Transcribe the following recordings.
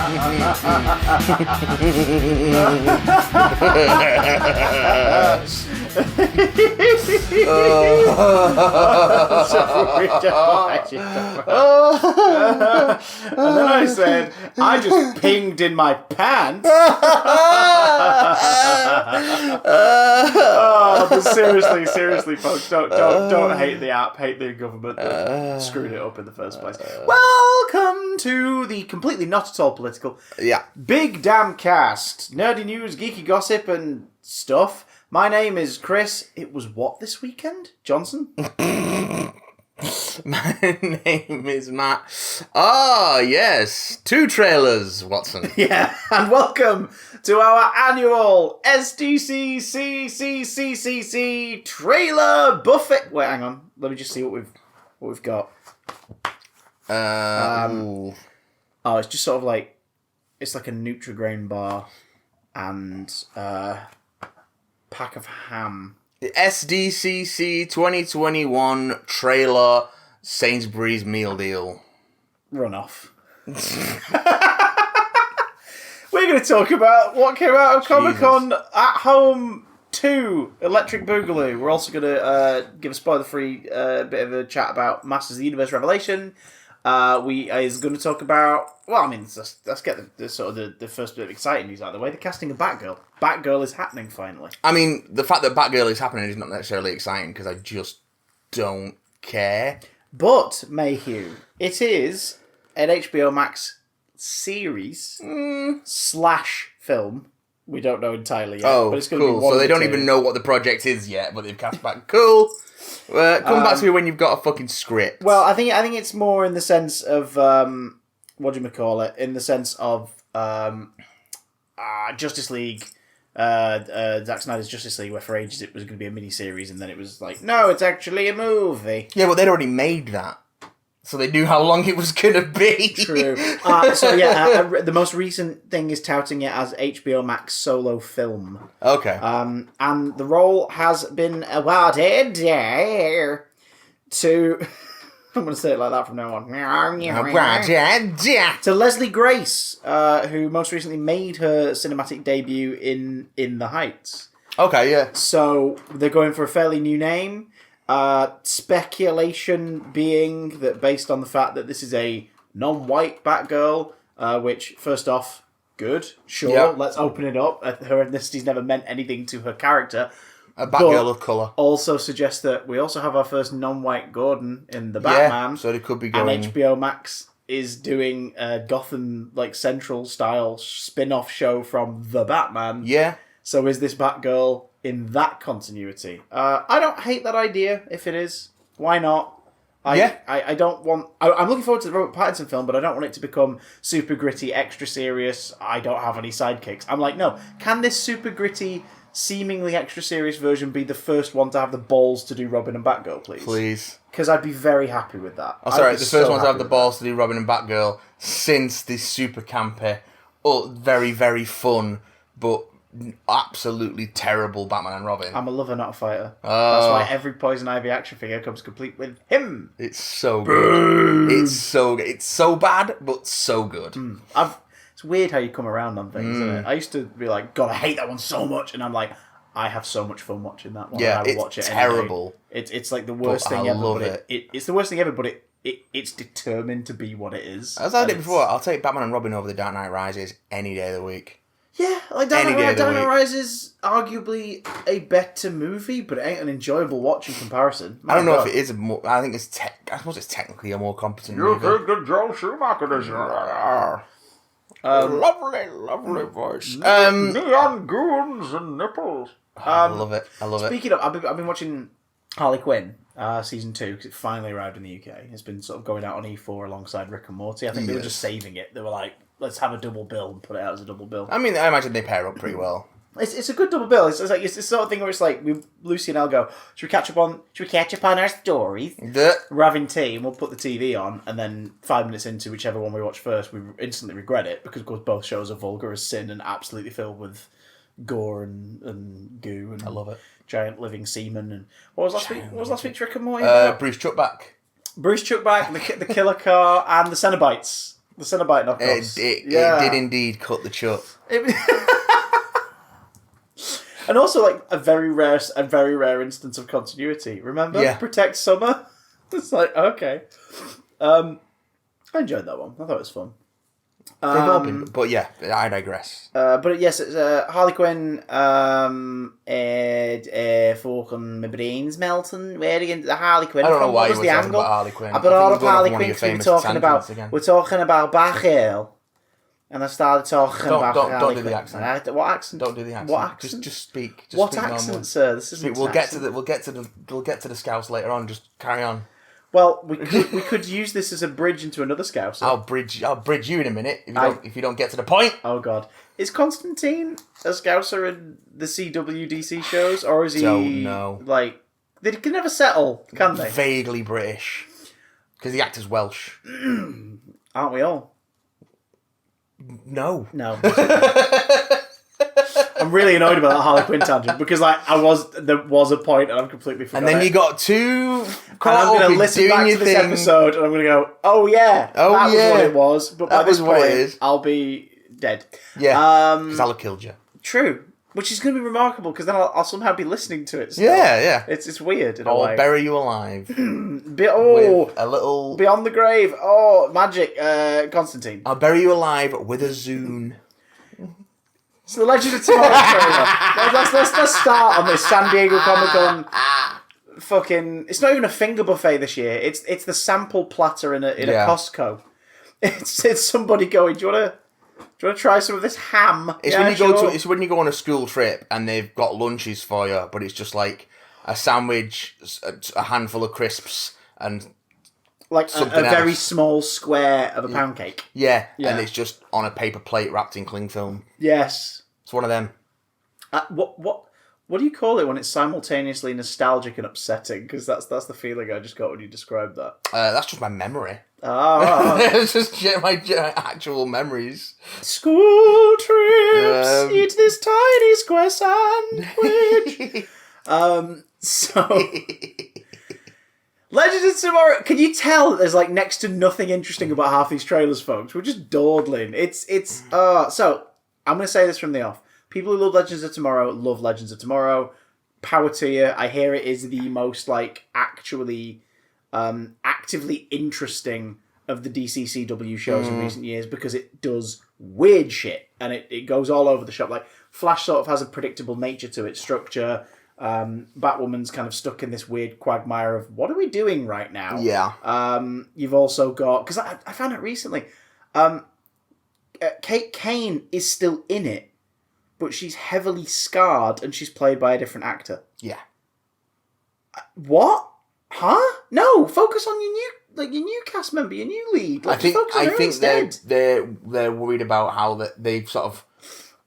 And then I said, I just pinged in my pants. But seriously, folks, don't hate the app, hate the government that screwed it up in the first place. Welcome to the completely not at all political, big damn cast, nerdy news, geeky gossip, and stuff. My name is Chris. It was what this weekend, Johnson? My name is Matt. Ah, yes. 2 trailers, Watson. Yeah, and welcome to our annual SDCC trailer buffet. Wait, hang on. Let me just see what we've got. Ooh. Oh, it's just sort of like, it's like a Nutri-Grain bar and pack of ham. The SDCC 2021 trailer Sainsbury's meal deal. Run off. We're going to talk about what came out of Comic-Con at Home 2, Electric Boogaloo. We're also going to give a spoiler-free bit of a chat about Masters of the Universe Revelation. We is going to talk about, well, I mean, let's get the sort of the first bit of exciting news out of the way. The casting of Batgirl. Batgirl is happening finally. I mean, the fact that Batgirl is happening is not necessarily exciting because I just don't care. But, Mayhew, it is an HBO Max series / film. We don't know entirely yet. Oh, but it's going to cool. be one So they of the don't two. even know what the project is yet, but they've cast back. Cool. Come back to me when you've got a fucking script. Well, I think it's more in the sense of what do you call it? In the sense of Justice League, Zack Snyder's Justice League, where for ages it was going to be a mini-series, and then it was like, no, it's actually a movie. Yeah, but they'd already made that, so they knew how long it was going to be. True. The most recent thing is touting it as HBO Max solo film. Okay. And the role has been awarded to... I'm going to say it like that from now on. To Leslie Grace, who most recently made her cinematic debut in The Heights. Okay, yeah. So they're going for a fairly new name. Speculation being that based on the fact that this is a non-white Batgirl, which, first off, good. Sure, Let's open it up. Her ethnicity's never meant anything to her character. A Batgirl of colour. Also suggests that we also have our first non-white Gordon in the Batman. Yeah, so they could be going... And HBO Max is doing a Gotham Central style spin-off show from the Batman. Yeah. So is this Batgirl in that continuity? I don't hate that idea. If it is, why not? I don't want... I'm looking forward to the Robert Pattinson film, but I don't want it to become super gritty, extra serious. I don't have any sidekicks. I'm like, no. Can this super gritty, seemingly extra serious version be the first one to have the balls to do Robin and Batgirl, please? Please. Because I'd be very happy with that. Oh, sorry, the first one to have the balls to do Robin and Batgirl since this super campy, very, very fun, but absolutely terrible Batman and Robin. I'm a lover, not a fighter. Oh. That's why every Poison Ivy action figure comes complete with him. It's so good. It's so good. It's so bad, but so good. It's weird how you come around on things, isn't it? I used to be like, God, I hate that one so much, and I'm like, I have so much fun watching that one. Yeah, I will it's watch it terrible. It's like the worst But thing I ever. love but it's the worst thing ever, but it's determined to be what it is. As I did before, I'll take Batman and Robin over the Dark Knight Rises any day of the week. Yeah, like Dark Knight Rises arguably a better movie, but it ain't an enjoyable watch in comparison. I don't know if it is a more... I think it's... I suppose it's technically a more competent movie. You think that Joel Schumacher is... lovely voice. Neon goons and nipples. I love it. Speaking of, I've been watching Harley Quinn season 2 because it finally arrived in the UK. It's been sort of going out on E4 alongside Rick and Morty. I think they were just saving it. They were like, let's have a double bill and put it out as a double bill. I mean, I imagine they pair up pretty well. It's a good double bill. It's the sort of thing where it's like Lucy and I'll go, should we catch up on our stories? We're having tea and we'll put the TV on, and then 5 minutes into whichever one we watch first, we instantly regret it because of course both shows are vulgar as sin and absolutely filled with gore and goo and I love it. Giant living semen. And what was last week's Rick and Morty? Bruce Chuckback. Bruce Chuckback, the killer car, and the Cenobites. The Cenobite knockoffs. It did indeed cut the chut. And also, like, a very rare instance of continuity. Remember? Yeah. Protect Summer? It's like, okay. I enjoyed that one. I thought it was fun. They've all been, but yeah, I digress. But yes, it's Harley Quinn. Fucking my brain's melting. Where again? The Harley Quinn. I don't know why you you were talking about Harley Quinn. I brought up Harley Quinn because we're talking about Bachel. And I started talking about don't do the accent. What accent? Don't do the accent. What accent? Just speak. Just what speak accent, normal. sir? This isn't. We'll get to the Scouts later on. Just carry on. Well, we could use this as a bridge into another Scouser. I'll bridge you in a minute if you don't get to the point. Oh God, is Constantine a Scouser in the CWDC shows, or is he? Don't know. Like they can never settle, can they? Vaguely British, because the actor's Welsh. Aren't we all? No. I'm really annoyed about that Harley Quinn tangent because there was a point and I'm completely forgot. And then you got too. And I'm going to listen back to this episode and I'm going to go, oh yeah, that was what it was. But by this point, I'll be dead. Yeah, because I'll have killed you. True, which is going to be remarkable because then I'll somehow be listening to it. Still. Yeah. It's weird in a way. I'll bury you alive. With a little beyond the grave. Oh, magic, Constantine. I'll bury you alive with a Zune. It's the Legend of Tomorrow trailer. Let's start on this San Diego Comic-Con. Fucking, it's not even a finger buffet this year. It's the sample platter in a Costco. It's somebody going, do you want to try some of this ham? It's when you go on a school trip and they've got lunches for you, but it's just like a sandwich, a handful of crisps, and like a very small square of a pound cake. Yeah, and it's just on a paper plate wrapped in cling film. Yes. It's one of them. What do you call it when it's simultaneously nostalgic and upsetting? Because that's the feeling I just got when you described that. That's just my memory. It's just my actual memories. School trips, eat this tiny square sandwich. So... Legend of Tomorrow. Can you tell that there's like next to nothing interesting about half these trailers, folks? We're just dawdling. So I'm going to say this from the off. People who love Legends of Tomorrow love Legends of Tomorrow. Power to you. I hear it is the most like actually actively interesting of the DCCW shows in recent years because it does weird shit and it goes all over the shop. Like Flash sort of has a predictable nature to its structure. Batwoman's kind of stuck in this weird quagmire of what are we doing right now? Yeah. You've also got, because I found out recently, Kate Kane is still in it, but she's heavily scarred and she's played by a different actor. Yeah. What? Huh? No, focus on your new cast member, your new lead. I think they're worried about how they've sort of.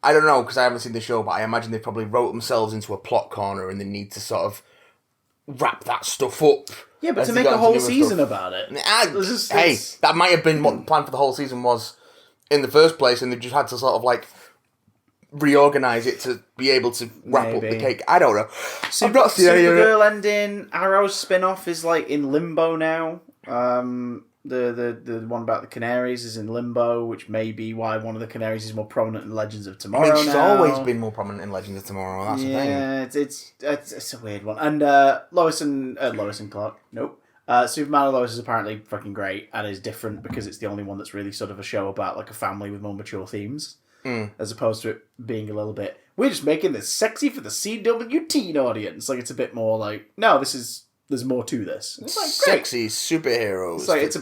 I don't know, because I haven't seen the show, but I imagine they probably wrote themselves into a plot corner and they need to sort of wrap that stuff up. Yeah, but to make a whole season about it. That might have been what the plan for the whole season was in the first place, and they just had to sort of like reorganise it to be able to wrap up the cake. I don't know. Supergirl ending, Arrow's spin-off is like in limbo now. The one about the Canaries is in limbo, which may be why one of the Canaries is more prominent in Legends of Tomorrow. She's always been more prominent in Legends of Tomorrow. That's the thing. Yeah, it's a weird one. And Lois and Clark. Nope. Superman and Lois is apparently fucking great and is different because it's the only one that's really sort of a show about like a family with more mature themes, as opposed to it being a little bit. We're just making this sexy for the CW teen audience. Like it's a bit more like no, there's more to this. It's like, sexy superheroes. It's like it's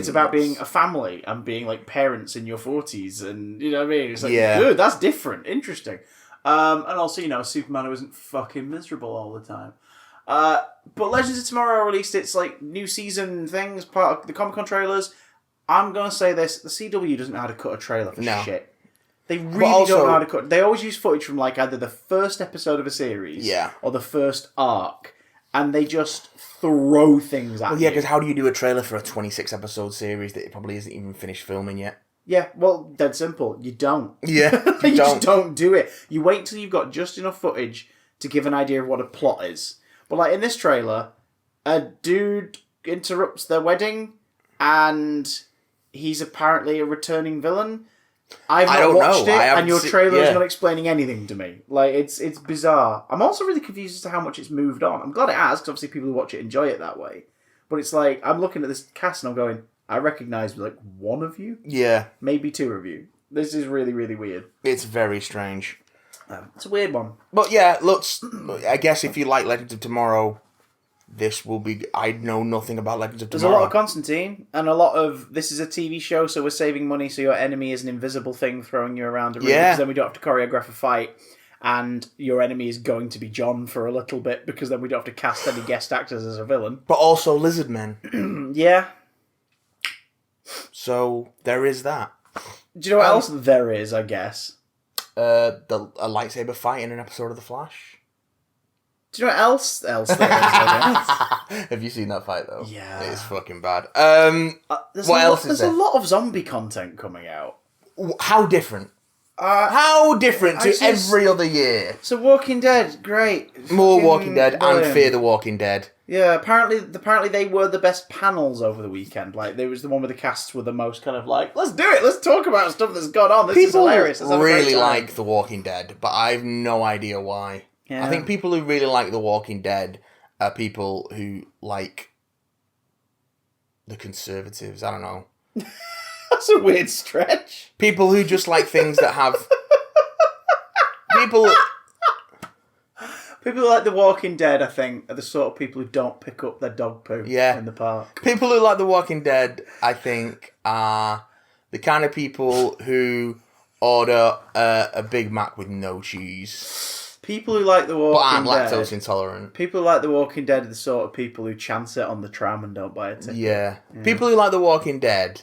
about being a family and being like parents in your 40s, and you know what I mean. It's like good, that's different, interesting. And also Superman who isn't fucking miserable all the time. But Legends of Tomorrow released its like new season things, part of the Comic-Con trailers. I'm gonna say this: the CW doesn't know how to cut a trailer for shit. They really don't know how to cut. They always use footage from like either the first episode of a series, or the first arc. And they just throw things at you. Yeah, because how do you do a trailer for a 26-episode series that it probably isn't even finished filming yet? Yeah, well, dead simple. You don't. Yeah, you just don't do it. You wait till you've got just enough footage to give an idea of what a plot is. But like in this trailer, a dude interrupts their wedding and he's apparently a returning villain. I've I not don't watched know. it, and your trailer is yeah. not explaining anything to me. Like, it's bizarre. I'm also really confused as to how much it's moved on. I'm glad it has, because obviously people who watch it enjoy it that way. But it's like, I'm looking at this cast and I'm going, I recognise, like, one of you? Yeah. Maybe two of you. This is really, really weird. It's very strange. It's a weird one. But yeah, I guess if you like Legends of Tomorrow, this will be... I know nothing about Legends of Tomorrow. There's a lot of Constantine, and a lot of, this is a TV show, so we're saving money, so your enemy is an invisible thing throwing you around a ring, because then we don't have to choreograph a fight, and your enemy is going to be John for a little bit, because then we don't have to cast any guest actors as a villain. But also Lizard Men. Yeah. So, there is that. Do you know what else there is, I guess? A lightsaber fight in an episode of The Flash. Do you know what else there is, I guess? Have you seen that fight, though? Yeah. It's fucking bad. What else is there? There's a lot of zombie content coming out. How different? How different to just- every other year? So Walking Dead, great. More Fucking Walking Dead brilliant. and Fear the Walking Dead. Yeah, apparently they were the best panels over the weekend. Like, there was the one where the casts were the most kind of like, let's do it, let's talk about stuff that's gone on. This is hilarious. Let's have a great really time. like The Walking Dead, but I have no idea why. Yeah. I think people who really like The Walking Dead are people who like the conservatives. I don't know. That's a weird stretch. People who just like things that have... People who like The Walking Dead, I think, are the sort of people who don't pick up their dog poo in the park. People who like The Walking Dead, I think, are the kind of people who order a Big Mac with no cheese. People who like The Walking Dead... But aren't lactose intolerant. People who like The Walking Dead are the sort of people who chance it on the tram and don't buy a ticket. Yeah. People who like The Walking Dead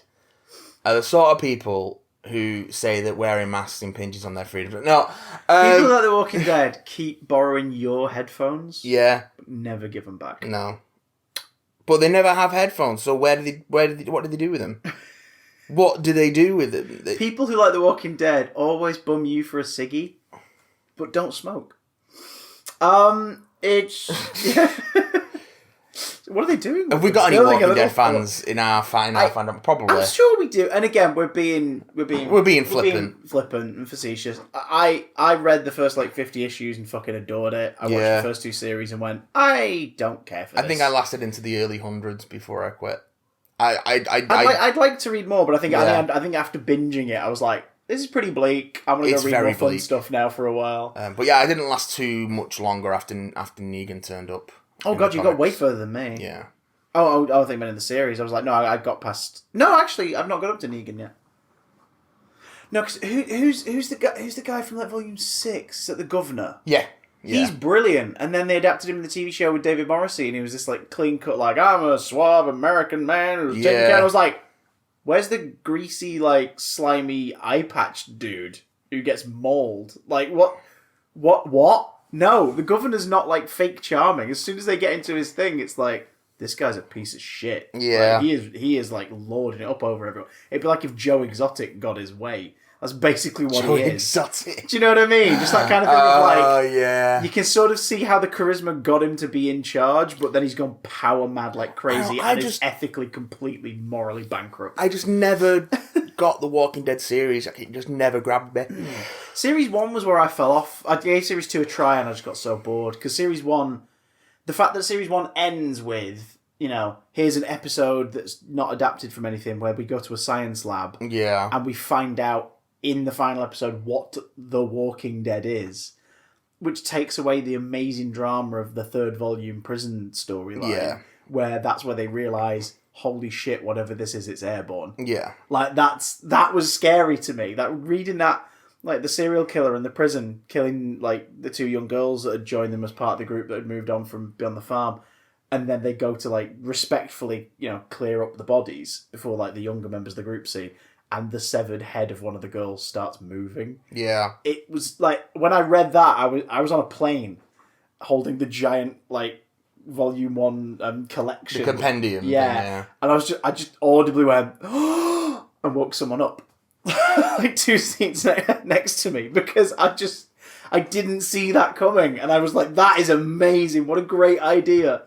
are the sort of people who say that wearing masks impinges on their freedom. No. People who like The Walking Dead keep borrowing your headphones. Yeah. But never give them back. No. But they never have headphones, so what do they do with them? What do they do with them? People who like The Walking Dead always bum you for a ciggy, but don't smoke. What are they doing? Have we got any Walking Dead fans in our fandom? Probably. I'm sure we do. And again, we're being flippant. Flippant and facetious. I read the first 50 issues and fucking adored it. I watched the first two series and went, I don't care for this. I think I lasted into the early hundreds before I quit. I'd like to read more, but I think after binging it, I was like, this is pretty bleak. I'm gonna go read more fun stuff now for a while. But yeah, I didn't last too much longer after Negan turned up. Oh god, you got way further than me. Yeah. Oh, I think I meant in the series. I was like, no, I got past. No, actually, I've not got up to Negan yet. No, because who's the guy from volume 6? Is that the governor? Yeah. He's brilliant. And then they adapted him in the TV show with David Morrissey, and he was this clean cut, I'm a suave American man who's taking care. I was like, where's the greasy, slimy eye patch dude who gets mauled? What? No, the governor's not fake charming. As soon as they get into his thing, it's like, this guy's a piece of shit. Yeah. He is lording it up over everyone. It'd be like if Joe Exotic got his way. That's basically what he is. Exotic. Do you know what I mean? Just that kind of thing of yeah. You can sort of see how the charisma got him to be in charge, but then he's gone power mad like crazy and is ethically, completely, morally bankrupt. I just never got the Walking Dead series. It just never grabbed me. Series 1 was where I fell off. I gave Series 2 a try and I just got so bored. Because Series 1, the fact that Series 1 ends with, here's an episode that's not adapted from anything where we go to a science lab. Yeah. And we find out in the final episode what The Walking Dead is, which takes away the amazing drama of the 3rd volume prison storyline. Yeah. Where that's where they realise, holy shit, whatever this is, it's airborne. Yeah. That was scary to me. That reading that, the serial killer in the prison killing the 2 young girls that had joined them as part of the group that had moved on from beyond the farm, and then they go to respectfully clear up the bodies before the younger members of the group see, and the severed head of one of the girls starts moving. Yeah. It was when I read that, I was on a plane holding the giant volume 1 collection, the compendium. Yeah. And I just audibly went and woke someone up. 2 seats next to me, because I didn't see that coming, and I was like, that is amazing, what a great idea.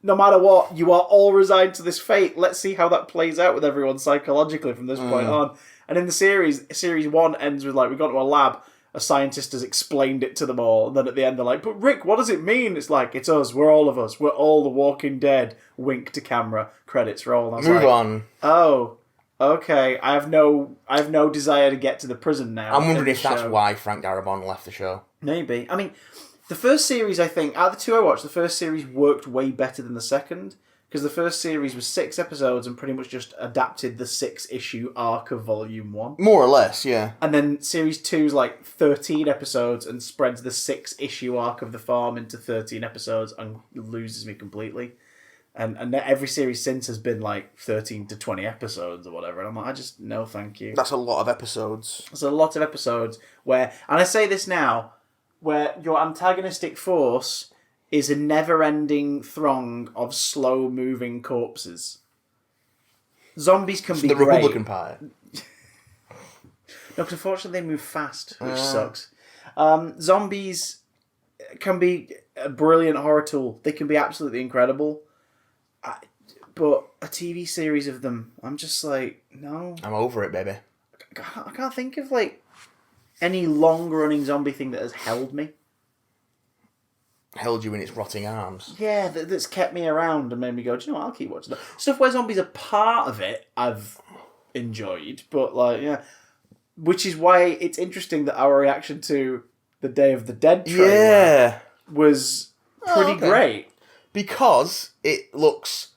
no matter what, you are all resigned to this fate. Let's see how that plays out with everyone psychologically from this point on. And in the series 1 ends with, like, we got to a lab, a scientist has explained it to them all, and then at the end they're like, but Rick, what does it mean? It's like, it's us, we're all of us, we're all the Walking Dead. Wink to camera, credits roll. And I was Move on. Oh, okay. I have no desire to get to the prison now. I'm wondering if that's why Frank Darabont left the show. Maybe. I mean, the first series, I think, out of the two I watched, the first series worked way better than the second, because the first series was 6 episodes and pretty much just adapted the 6-issue arc of Volume 1. More or less, yeah. And then Series 2 is like 13 episodes and spreads the 6-issue arc of the farm into 13 episodes and loses me completely. And every series since has been like 13 to 20 episodes or whatever. And I'm like, no thank you. That's a lot of episodes. There's a lot of episodes where, and I say this now, where your antagonistic force is a never-ending throng of slow-moving corpses. Zombies can be the great. Republican Party. No, because unfortunately they move fast, which sucks. Zombies can be a brilliant horror tool. They can be absolutely incredible. But a TV series of them, I'm just like, no. I'm over it, baby. I can't think of, like, any long-running zombie thing that has held me. Held you in its rotting arms. Yeah, that's kept me around and made me go, do you know what, I'll keep watching that. Stuff where zombies are part of it, I've enjoyed. But, like, yeah. Which is why it's interesting that our reaction to the Day of the Dead trailer was pretty great. Because it looks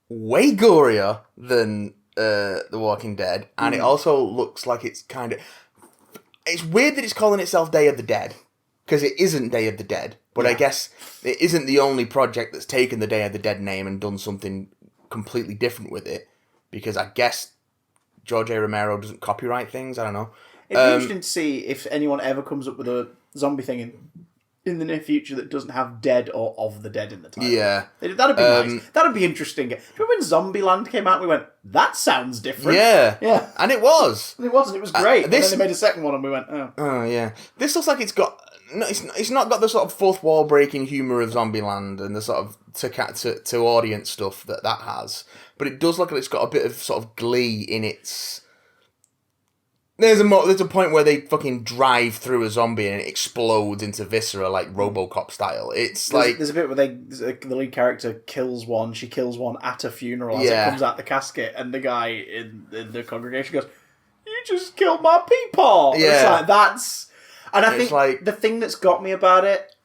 way gorier than The Walking Dead. And it also looks like it's kind of... It's weird that it's calling itself Day of the Dead, because it isn't Day of the Dead. But I guess it isn't the only project that's taken the Day of the Dead name and done something completely different with it, because I guess George A. Romero doesn't copyright things. I don't know. It'd be interesting to see if anyone ever comes up with a zombie thing in the near future that doesn't have Dead or Of the Dead in the title. Yeah. That'd be nice. That'd be interesting. Remember when Zombieland came out, we went, that sounds different. Yeah. Yeah. And it was. It was, and it was great. And then they made a second one and we went, oh. Oh, yeah. This looks like it's got... No, it's not got the sort of fourth wall breaking humour of Zombieland and the sort of to audience stuff that has. But it does look like it's got a bit of sort of glee in its... There's a point where they fucking drive through a zombie and it explodes into viscera like RoboCop style. It's there's a bit where the lead character kills one. She kills one at a funeral as it comes out the casket, and the guy in the congregation goes, "You just killed my peepaw." Yeah, it's like that's. And I think the thing that's got me about it,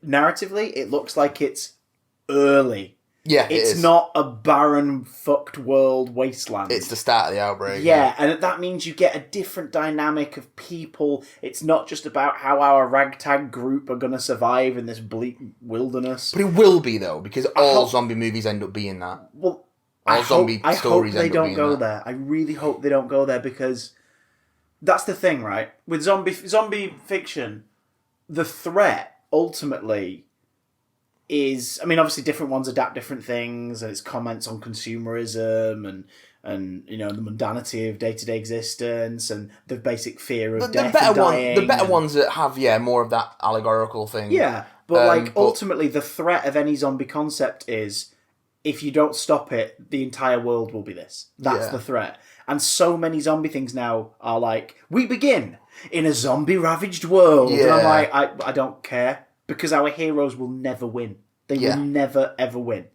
narratively, it looks like it's early. Yeah, it's not a barren, fucked world wasteland. It's the start of the outbreak. Yeah, and that means you get a different dynamic of people. It's not just about how our ragtag group are going to survive in this bleak wilderness. But it will be, though, because all zombie movies end up being that. Well, I hope they don't go there. I really hope they don't go there, because that's the thing, right? With zombie fiction, the threat, ultimately... is, I mean, obviously different ones adapt different things, and it's comments on consumerism and you know, the mundanity of day-to-day existence and the basic fear of death and dying. The better ones that have, more of that allegorical thing. Yeah, but ultimately the threat of any zombie concept is, if you don't stop it, the entire world will be this. That's the threat. And so many zombie things now are like, we begin in a zombie-ravaged world. Yeah. And I'm like, I don't care. Because our heroes will never win. They will never, ever win.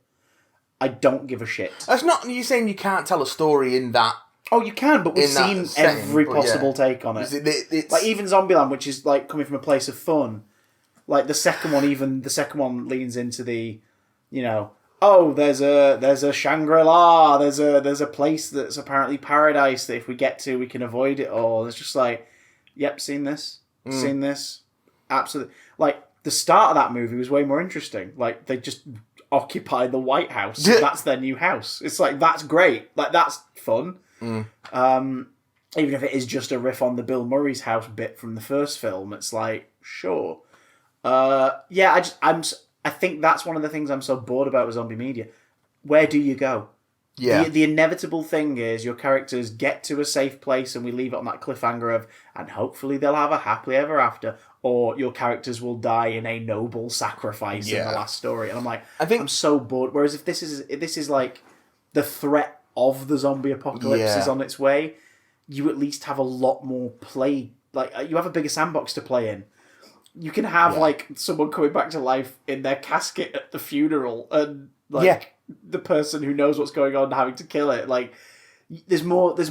I don't give a shit. That's not... You're saying you can't tell a story in that... Oh, you can, but we've seen every possible take on it. It's... Like, even Zombieland, which is, like, coming from a place of fun. Like, the second one leans into the, you know... Oh, there's a Shangri-La. There's a place that's apparently paradise that if we get to, we can avoid it all. It's just like... Yep, seen this. Seen this. Absolutely. Like... The start of that movie was way more interesting. Like, they just occupy the White House. That's their new house. It's like, that's great. Like, that's fun. Even if it is just a riff on the Bill Murray's house bit from the first film, it's like, sure. I think that's one of the things I'm so bored about with zombie media. Where do you go? Yeah. The inevitable thing is your characters get to a safe place and we leave it on that cliffhanger of, and hopefully they'll have a happily ever after, or your characters will die in a noble sacrifice in the last story. And I'm like, I'm so bored. Whereas if this is like the threat of the zombie apocalypse is on its way, you at least have a lot more play. Like, you have a bigger sandbox to play in. You can have like someone coming back to life in their casket at the funeral, and like the person who knows what's going on having to kill it. Like, there's more to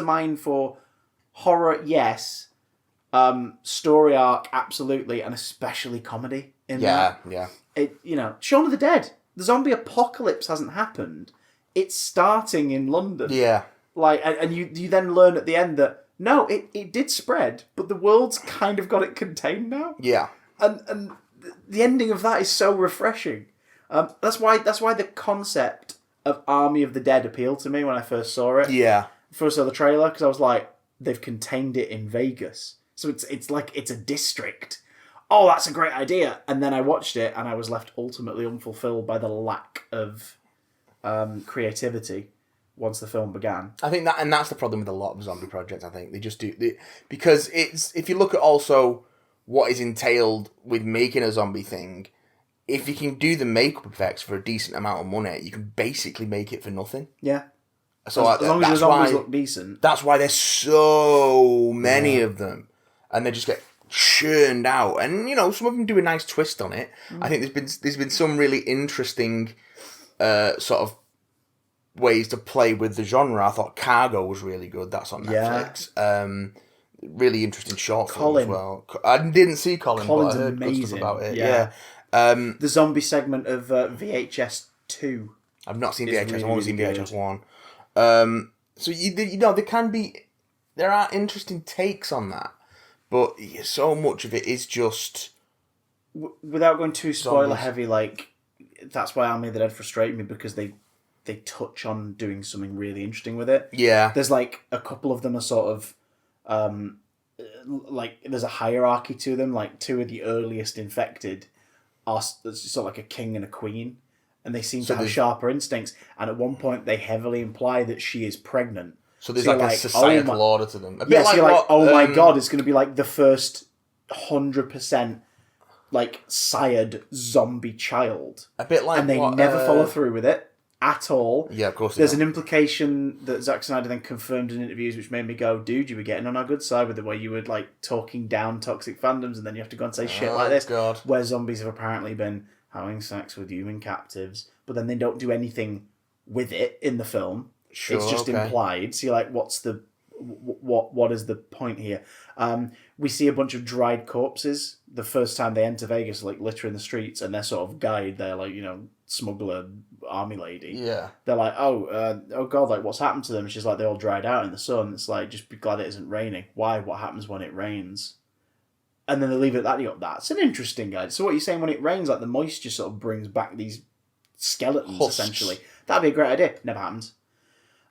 mine for horror. Yes, story arc absolutely, and especially comedy in that. Yeah. It, Shaun of the Dead. The zombie apocalypse hasn't happened. It's starting in London. Yeah. Like, and you then learn at the end that no, it did spread, but the world's kind of got it contained now. Yeah. And the ending of that is so refreshing. That's why the concept of Army of the Dead appealed to me when I first saw it. Yeah. First saw the trailer, because I was like, they've contained it in Vegas. So it's like it's a district. Oh, that's a great idea. And then I watched it and I was left ultimately unfulfilled by the lack of creativity once the film began. I think that's the problem with a lot of zombie projects. I think they just because if you look at also what is entailed with making a zombie thing, if you can do the makeup effects for a decent amount of money, you can basically make it for nothing. Yeah. So as long as the zombies look decent. That's why there's so many of them, and they just get churned out. And some of them do a nice twist on it. I think there's been some really interesting sort of ways to play with the genre. I thought Cargo was really good. That's on Netflix. Really interesting short film as well. I didn't see Colin, but I heard good stuff about it. Yeah. The zombie segment of VHS 2. I've not seen VHS. Really, I've only seen really VHS 1. So there are interesting takes on that, but so much of it is just without going too spoiler heavy. Like, that's why Army of the Dead frustrated me, because they touch on doing something really interesting with it. Yeah, there's like a couple of them are sort of like there's a hierarchy to them. Like, two of the earliest infected are sort of like a king and a queen, and they seem to have sharper instincts. And at one point, they heavily imply that she is pregnant. So there's like a societal order to them. A bit like you're like, oh my god, it's going to be like the first 100% like sired zombie child. A bit like, and they never follow through with it at all. Yeah, of course. There's an implication that Zack Snyder then confirmed in interviews, which made me go, dude, you were getting on our good side with the way you were like talking down toxic fandoms, and then you have to go and say shit like this. God. Where zombies have apparently been having sex with human captives, but then they don't do anything with it in the film. Sure, it's just implied. So you're like, what is the point here? We see a bunch of dried corpses the first time they enter Vegas, like littering the streets, and their sort of guide, they're like, smuggler army lady. Yeah. They're like, oh god, like what's happened to them? She's like, they all dried out in the sun. It's like, just be glad it isn't raining. Why? What happens when it rains? And then they leave it at that. You go, that's an interesting guide. So what you're saying, when it rains, like the moisture sort of brings back these skeletons, essentially. That'd be a great idea. Never happens.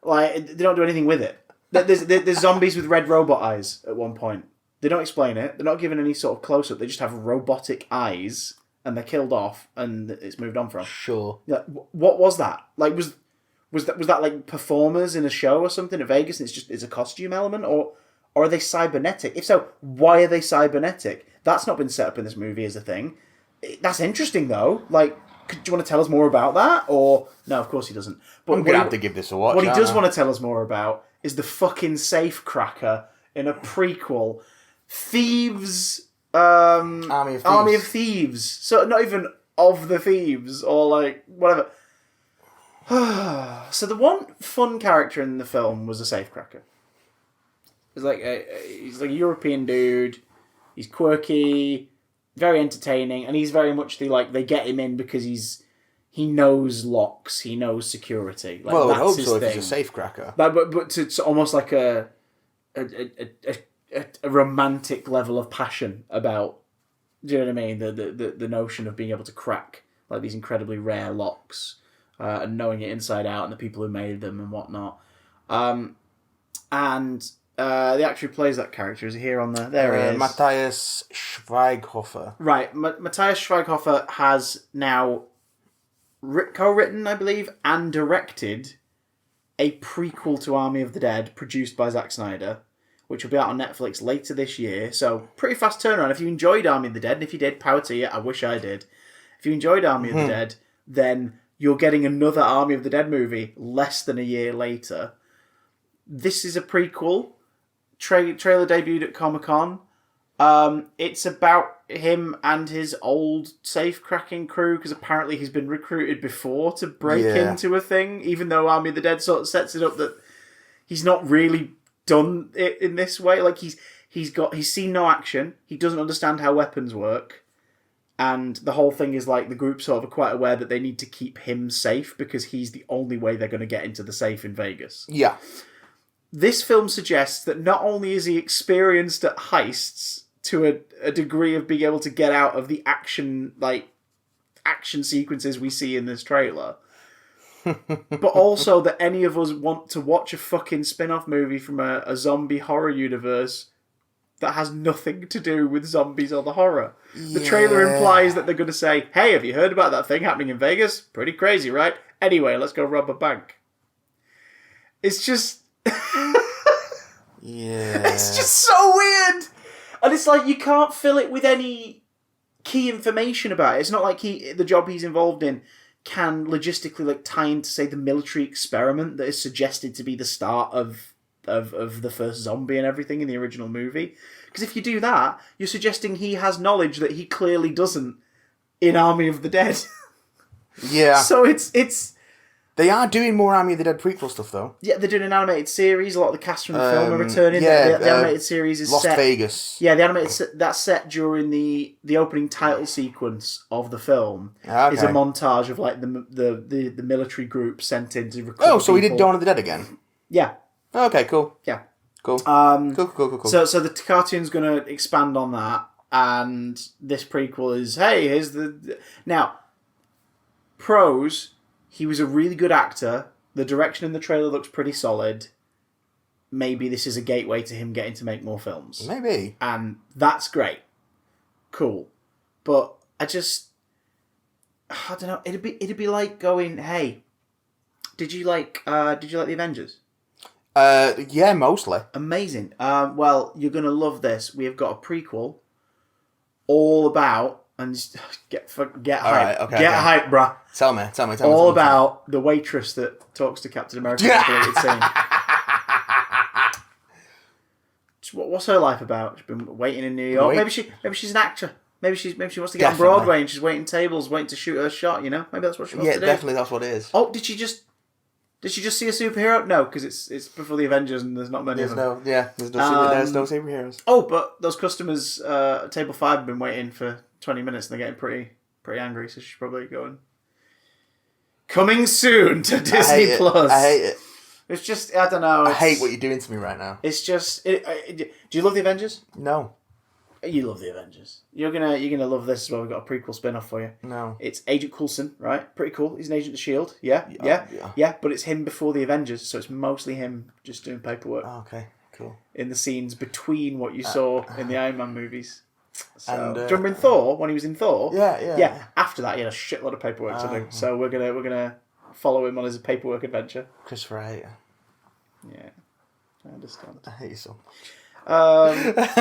Like, they don't do anything with it. There's zombies with red robot eyes at one point. They don't explain it. They're not given any sort of close-up. They just have robotic eyes, and they're killed off, and it's moved on from. Sure. Like, what was that? Like, was that like performers in a show or something at Vegas, and it's a costume element, or are they cybernetic? If so, why are they cybernetic? That's not been set up in this movie as a thing. That's interesting, though. Like, do you want to tell us more about that? Or no, of course he doesn't. But I'm going to have to give this a watch. What he does want to tell us more about is the fucking safe cracker in a prequel. Thieves... Army of Thieves. So not even of the thieves, or like, whatever. So the one fun character in the film was a safecracker. He's like a European dude. He's quirky, very entertaining, and he's very much they get him in because he knows locks, he knows security. Like, well, I that's hope his so thing. if he's a safecracker. But to almost like a romantic level of passion about, do you know what I mean? The notion of being able to crack like these incredibly rare locks and knowing it inside out, and the people who made them and whatnot. And the actor who plays that character is here on the... There he is. Matthias Schweighofer. Right. Matthias Schweighofer has now co-written, I believe, and directed a prequel to Army of the Dead produced by Zack Snyder, which will be out on Netflix later this year. So, pretty fast turnaround. If you enjoyed Army of the Dead, and if you did, power to you. I wish I did. If you enjoyed Army of the Dead, then you're getting another Army of the Dead movie less than a year later. This is a prequel. Trailer debuted at Comic-Con. It's about him and his old safe-cracking crew, because apparently he's been recruited before to break into a thing, even though Army of the Dead sort of sets it up that he's not really done it in this way. Like, he's seen no action, he doesn't understand how weapons work, and the whole thing is like the group sort of are quite aware that they need to keep him safe because he's the only way they're going to get into the safe in Vegas. Yeah. This film suggests that not only is he experienced at heists to a degree of being able to get out of the action sequences we see in this trailer, but also that any of us want to watch a fucking spin-off movie from a zombie horror universe that has nothing to do with zombies or the horror. The trailer implies that they're going to say, hey, have you heard about that thing happening in Vegas? Pretty crazy, right? Anyway, let's go rob a bank. It's just... It's just so weird! And it's like, you can't fill it with any key information about it. It's not like the job he's involved in can logistically tie into, say, the military experiment that is suggested to be the start of the first zombie and everything in the original movie. Because if you do that, you're suggesting he has knowledge that he clearly doesn't in Army of the Dead. Yeah. So it's... They are doing more Army of the Dead prequel stuff, though. Yeah, they're doing an animated series. A lot of the cast from the film are returning. The animated series is Lost set... Vegas. Yeah, the animated that's set during the opening title sequence of the film. Okay. Is a montage of like the military group sent in to recruit. Oh, so we did Dawn of the Dead again. Yeah. Okay, cool. Yeah. Cool. Cool. So the cartoon's going to expand on that, and this prequel is, hey, here's the... Now, pros, he was a really good actor. The direction in the trailer looks pretty solid. Maybe this is a gateway to him getting to make more films. Maybe. And that's great. Cool. But I don't know, it'd be like going, hey, did you like the Avengers? Yeah, mostly. Amazing. Well, you're going to love this. We have got a prequel all about, and just get hyped. Right, okay, get hyped, bruh. Tell me. All about the waitress that talks to Captain America. What's her life about? She's been waiting in New York. Maybe she's an actor. Maybe she wants to get on Broadway and she's waiting tables, waiting to shoot her shot. You know, maybe that's what she wants to do. Yeah, definitely, that's what it is. Oh, did she just see a superhero? No, because it's before the Avengers and there's not many of them. There's no superheroes. Oh, but those customers at table 5 have been waiting for 20 minutes and they're getting pretty angry, so she's probably going, coming soon to Disney Plus. I hate it. It's just, I don't know. I hate what you're doing to me right now. It's just, do you love the Avengers? No. You love the Avengers. You're gonna love this as well. We've got a prequel spin-off for you. No. It's Agent Coulson, right? Pretty cool. He's an agent of S.H.I.E.L.D. Yeah. But it's him before the Avengers, so it's mostly him just doing paperwork. Oh, okay, cool. In the scenes between what you saw in the Iron Man movies. So, do you remember in Thor, when he was in Thor? Yeah. After that, he had a shitload of paperwork to do. So we're gonna follow him on his paperwork adventure. Christopher, I hate you. Yeah, I understand. I hate you so much.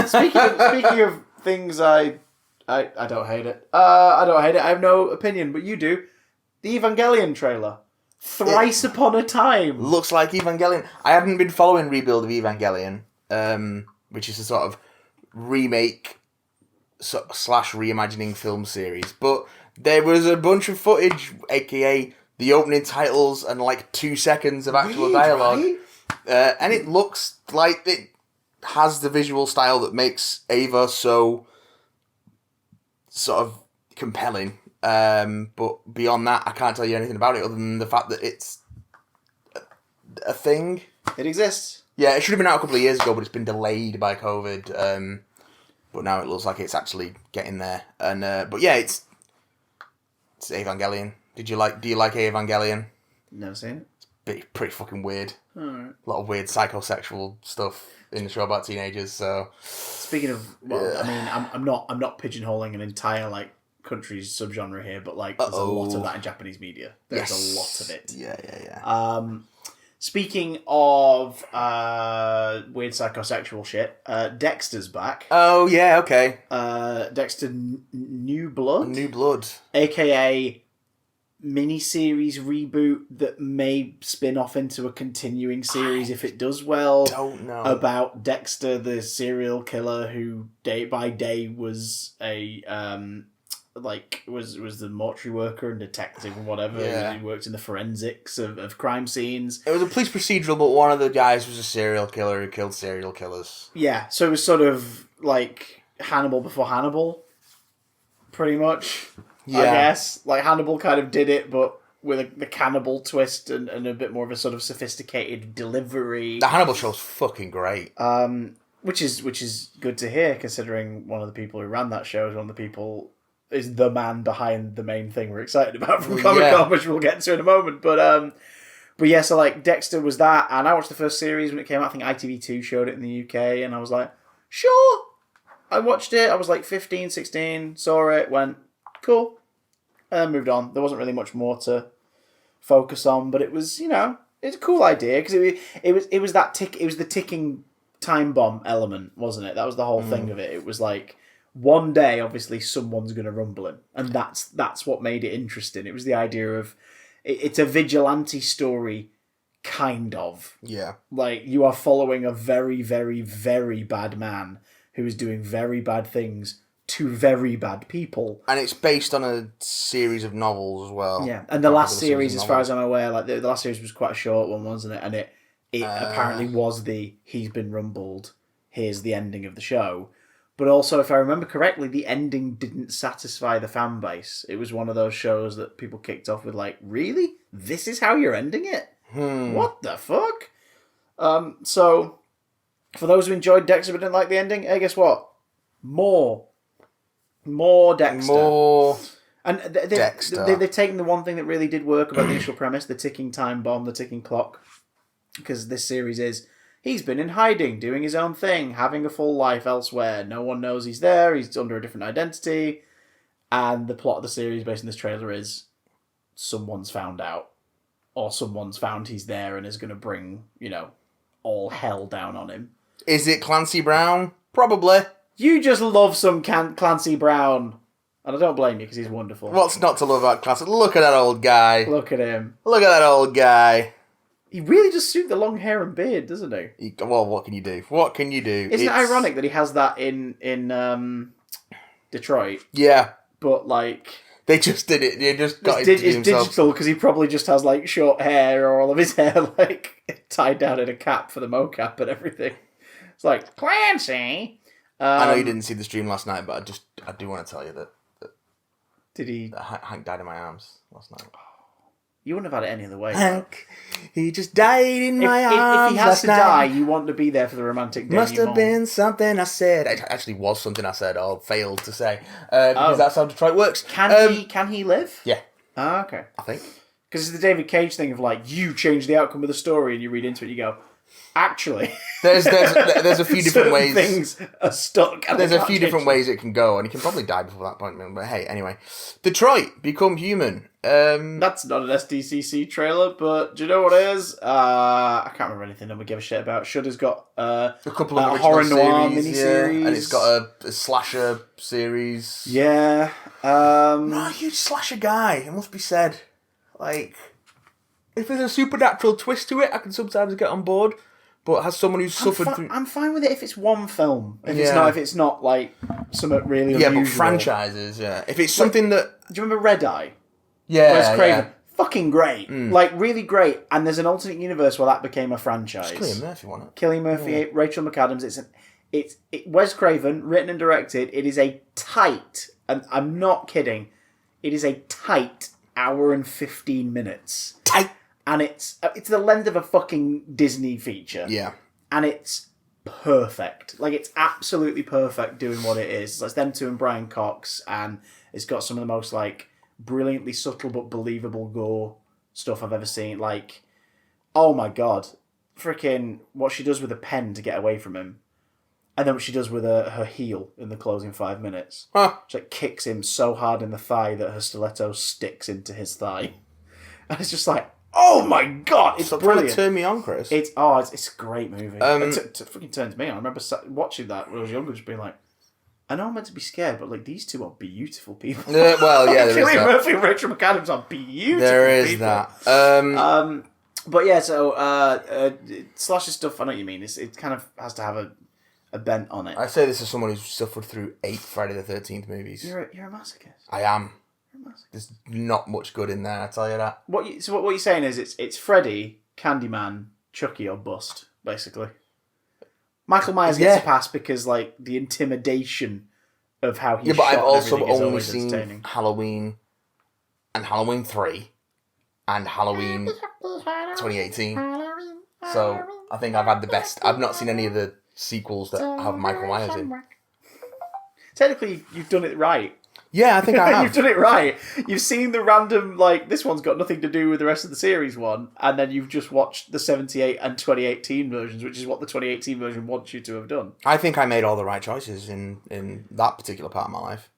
Speaking of things, I don't hate it. I don't hate it. I have no opinion, but you do. The Evangelion trailer. Thrice upon a time. Looks like Evangelion. I haven't been following Rebuild of Evangelion, which is a sort of remake / reimagining film series. But there was a bunch of footage, aka the opening titles and like 2 seconds of actual dialogue. Right? And it looks like it has the visual style that makes Ava so sort of compelling. But beyond that, I can't tell you anything about it other than the fact that it's a thing. It exists. Yeah, it should have been out a couple of years ago, but it's been delayed by COVID. But now it looks like it's actually getting there. And but yeah, it's Evangelion. Do you like Evangelion? Never seen it. It's pretty fucking weird. Alright. A lot of weird psychosexual stuff in the show about teenagers. So speaking of, I mean, I'm not pigeonholing an entire country's subgenre here, but like there's a lot of that in Japanese media. There's a lot of it. Yeah. Speaking of weird psychosexual shit, Dexter's back. Oh yeah, okay. Dexter New Blood. New Blood. AKA miniseries reboot that may spin off into a continuing series if it does well. Don't know. About Dexter, the serial killer who day by day was a was the mortuary worker and detective and whatever. Yeah. He worked in the forensics of crime scenes. It was a police procedural, but one of the guys was a serial killer who killed serial killers. Yeah, so it was sort of like Hannibal before Hannibal, pretty much. Yeah. I guess. Like, Hannibal kind of did it, but with the cannibal twist and a bit more of a sort of sophisticated delivery. The Hannibal show's fucking great. Which is good to hear, considering one of the people who ran that show is one of the people... is the man behind the main thing we're excited about from Comic-Con, which we'll get to in a moment. But yeah, so, like, Dexter was that, and I watched the first series when it came out. I think ITV2 showed it in the UK, and I was like, sure! I watched it, I was like 15, 16, saw it, went... cool. And then moved on. There wasn't really much more to focus on, but it was, it's a cool idea because it was the ticking time bomb element, wasn't it? That was the whole thing of it. It was like one day, obviously, someone's going to rumble him, and that's what made it interesting. It was the idea of it's a vigilante story, kind of. Yeah. Like, you are following a very, very, very bad man who is doing very bad things to very bad people. And it's based on a series of novels as well. Yeah, and the last series, as far as I'm aware, like the last series was quite a short one, wasn't it? And it apparently was he's been rumbled, here's the ending of the show. But also, if I remember correctly, the ending didn't satisfy the fan base. It was one of those shows that people kicked off with like, really? This is how you're ending it? What the fuck? So, for those who enjoyed Dexter but didn't like the ending, hey, guess what? More Dexter. And Dexter. They've taken the one thing that really did work about the initial premise, the ticking time bomb, the ticking clock. Because this series is, he's been in hiding, doing his own thing, having a full life elsewhere. No one knows he's there, he's under a different identity. And the plot of the series based on this trailer is, someone's found out. Or someone's found he's there and is going to bring, all hell down on him. Is it Clancy Brown? Probably. You just love some Clancy Brown. And I don't blame you, because he's wonderful. What's not to love about Clancy? Look at that old guy. Look at him. Look at that old guy. He really does suit the long hair and beard, doesn't he? Well, what can you do? What can you do? Isn't it ironic that he has that in Detroit? Yeah. But, like... They just did it. They just got it to It's digital, because he probably just has, like, short hair, or all of his hair, like, tied down in a cap for the mocap and everything. It's like, Clancy... I know you didn't see the stream last night, but I do want to tell you that did he? That Hank died in my arms last night. You wouldn't have had it any other way. Hank, he just died in my arms. If he has to die, you want to be there for the romantic day. Must have been something I said. It actually was something I said or failed to say. Because that's how Detroit works. Can he live? Yeah. Ah, okay. I think. Because it's the David Cage thing of like, you change the outcome of the story and you read into it and you go, actually... There's a few different ways... things are stuck. There's a few different ways it can go, and he can probably die before that point. But hey, anyway. Detroit, Become Human. That's not an SDCC trailer, but do you know what it is? I can't remember anything that we give a shit about. Shudder's got a couple of horror noir miniseries, yeah, and it's got a slasher series. Yeah. I'm not a huge slasher guy, it must be said. Like, if there's a supernatural twist to it, I can sometimes get on board. But as someone who's suffered through... I'm fine with it if it's one film. If it's not like something really unusual. Yeah, but franchises, yeah. If it's something that... Do you remember Red Eye? Yeah, Wes Craven. yeah. Fucking great. Like, really great. And there's an alternate universe where that became a franchise. It's Cillian Murphy, wasn't it? Cillian Murphy, Rachel McAdams. It's Wes Craven, written and directed. It is a tight, and I'm not kidding, it is a tight hour and 15 minutes. Tight! And it's the length of a fucking Disney feature. Yeah. And it's perfect. Like, it's absolutely perfect doing what it is. It's them two and Brian Cox, and it's got some of the most, like, brilliantly subtle but believable gore stuff I've ever seen. Like, oh my god. Freaking what she does with a pen to get away from him. And then what she does with her heel in the closing 5 minutes. Huh. She like, kicks him so hard in the thigh that her stiletto sticks into his thigh. And it's just like, oh my god, it's brilliant. Trying to turn me on, Chris. It's a great movie. It fucking turned me on. I remember watching that when I was younger, just being like, I know I'm meant to be scared, but like these two are beautiful people. Well, yeah, there is Cillian that. Murphy and Rachel McAdams are beautiful. There is people. that. But yeah, so slasher stuff. I know what you mean. It kind of has to have a bent on it. I say this as someone who's suffered through 8 Friday the 13th movies. You're a masochist. I am. You're a masochist. There's not much good in there, I tell you that. What you're saying is it's Freddy, Candyman, Chucky, or bust, basically. Michael Myers gets a pass because like the intimidation of how he. Yeah, but I've also only seen Halloween and Halloween 3 and Halloween 2018. So I think I've had the best. I've not seen any of the sequels that have Michael Myers in. Technically, you've done it right. Yeah, I think I have. You've done it right. You've seen the random, like, this one's got nothing to do with the rest of the series one, and then you've just watched the 78 and 2018 versions, which is what the 2018 version wants you to have done. I think I made all the right choices in that particular part of my life.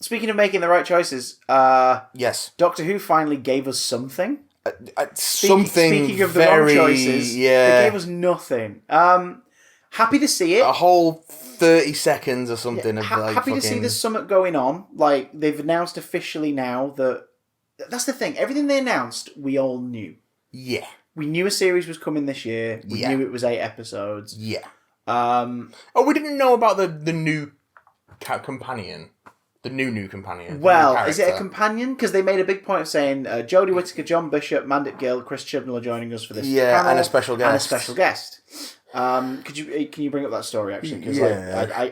Speaking of making the right choices, yes, Doctor Who finally gave us something. Speaking of the wrong choices, they gave us nothing. Happy to see it. A whole 30 seconds or something. Happy to see there's something going on. Like, they've announced officially now that... That's the thing. Everything they announced, we all knew. Yeah. We knew a series was coming this year. We knew it was 8 episodes. Yeah. We didn't know about the new companion. The new companion. Well, is it a companion? Because they made a big point of saying Jodie Whittaker, John Bishop, Mandip Gill, Chris Chibnall are joining us for this panel. And a special guest. Can you bring up that story actually? Because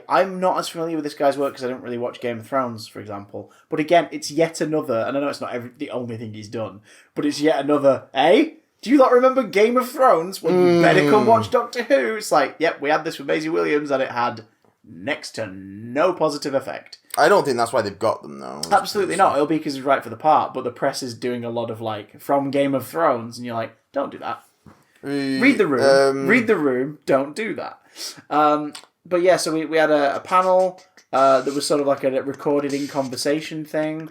I'm not as familiar with this guy's work because I don't really watch Game of Thrones, for example. But again, it's yet another, and I know it's not the only thing he's done, but it's yet another. Do you not remember Game of Thrones? Well, you better come watch Doctor Who. It's like, yep, we had this with Maisie Williams, and it had next to no positive effect. I don't think that's why they've got them though. Absolutely not. It'll be because he's right for the part, but the press is doing a lot of like from Game of Thrones, and you're like, don't do that. Read the room. Read the room. Don't do that. But yeah, so we had a panel that was sort of like a recorded in conversation thing.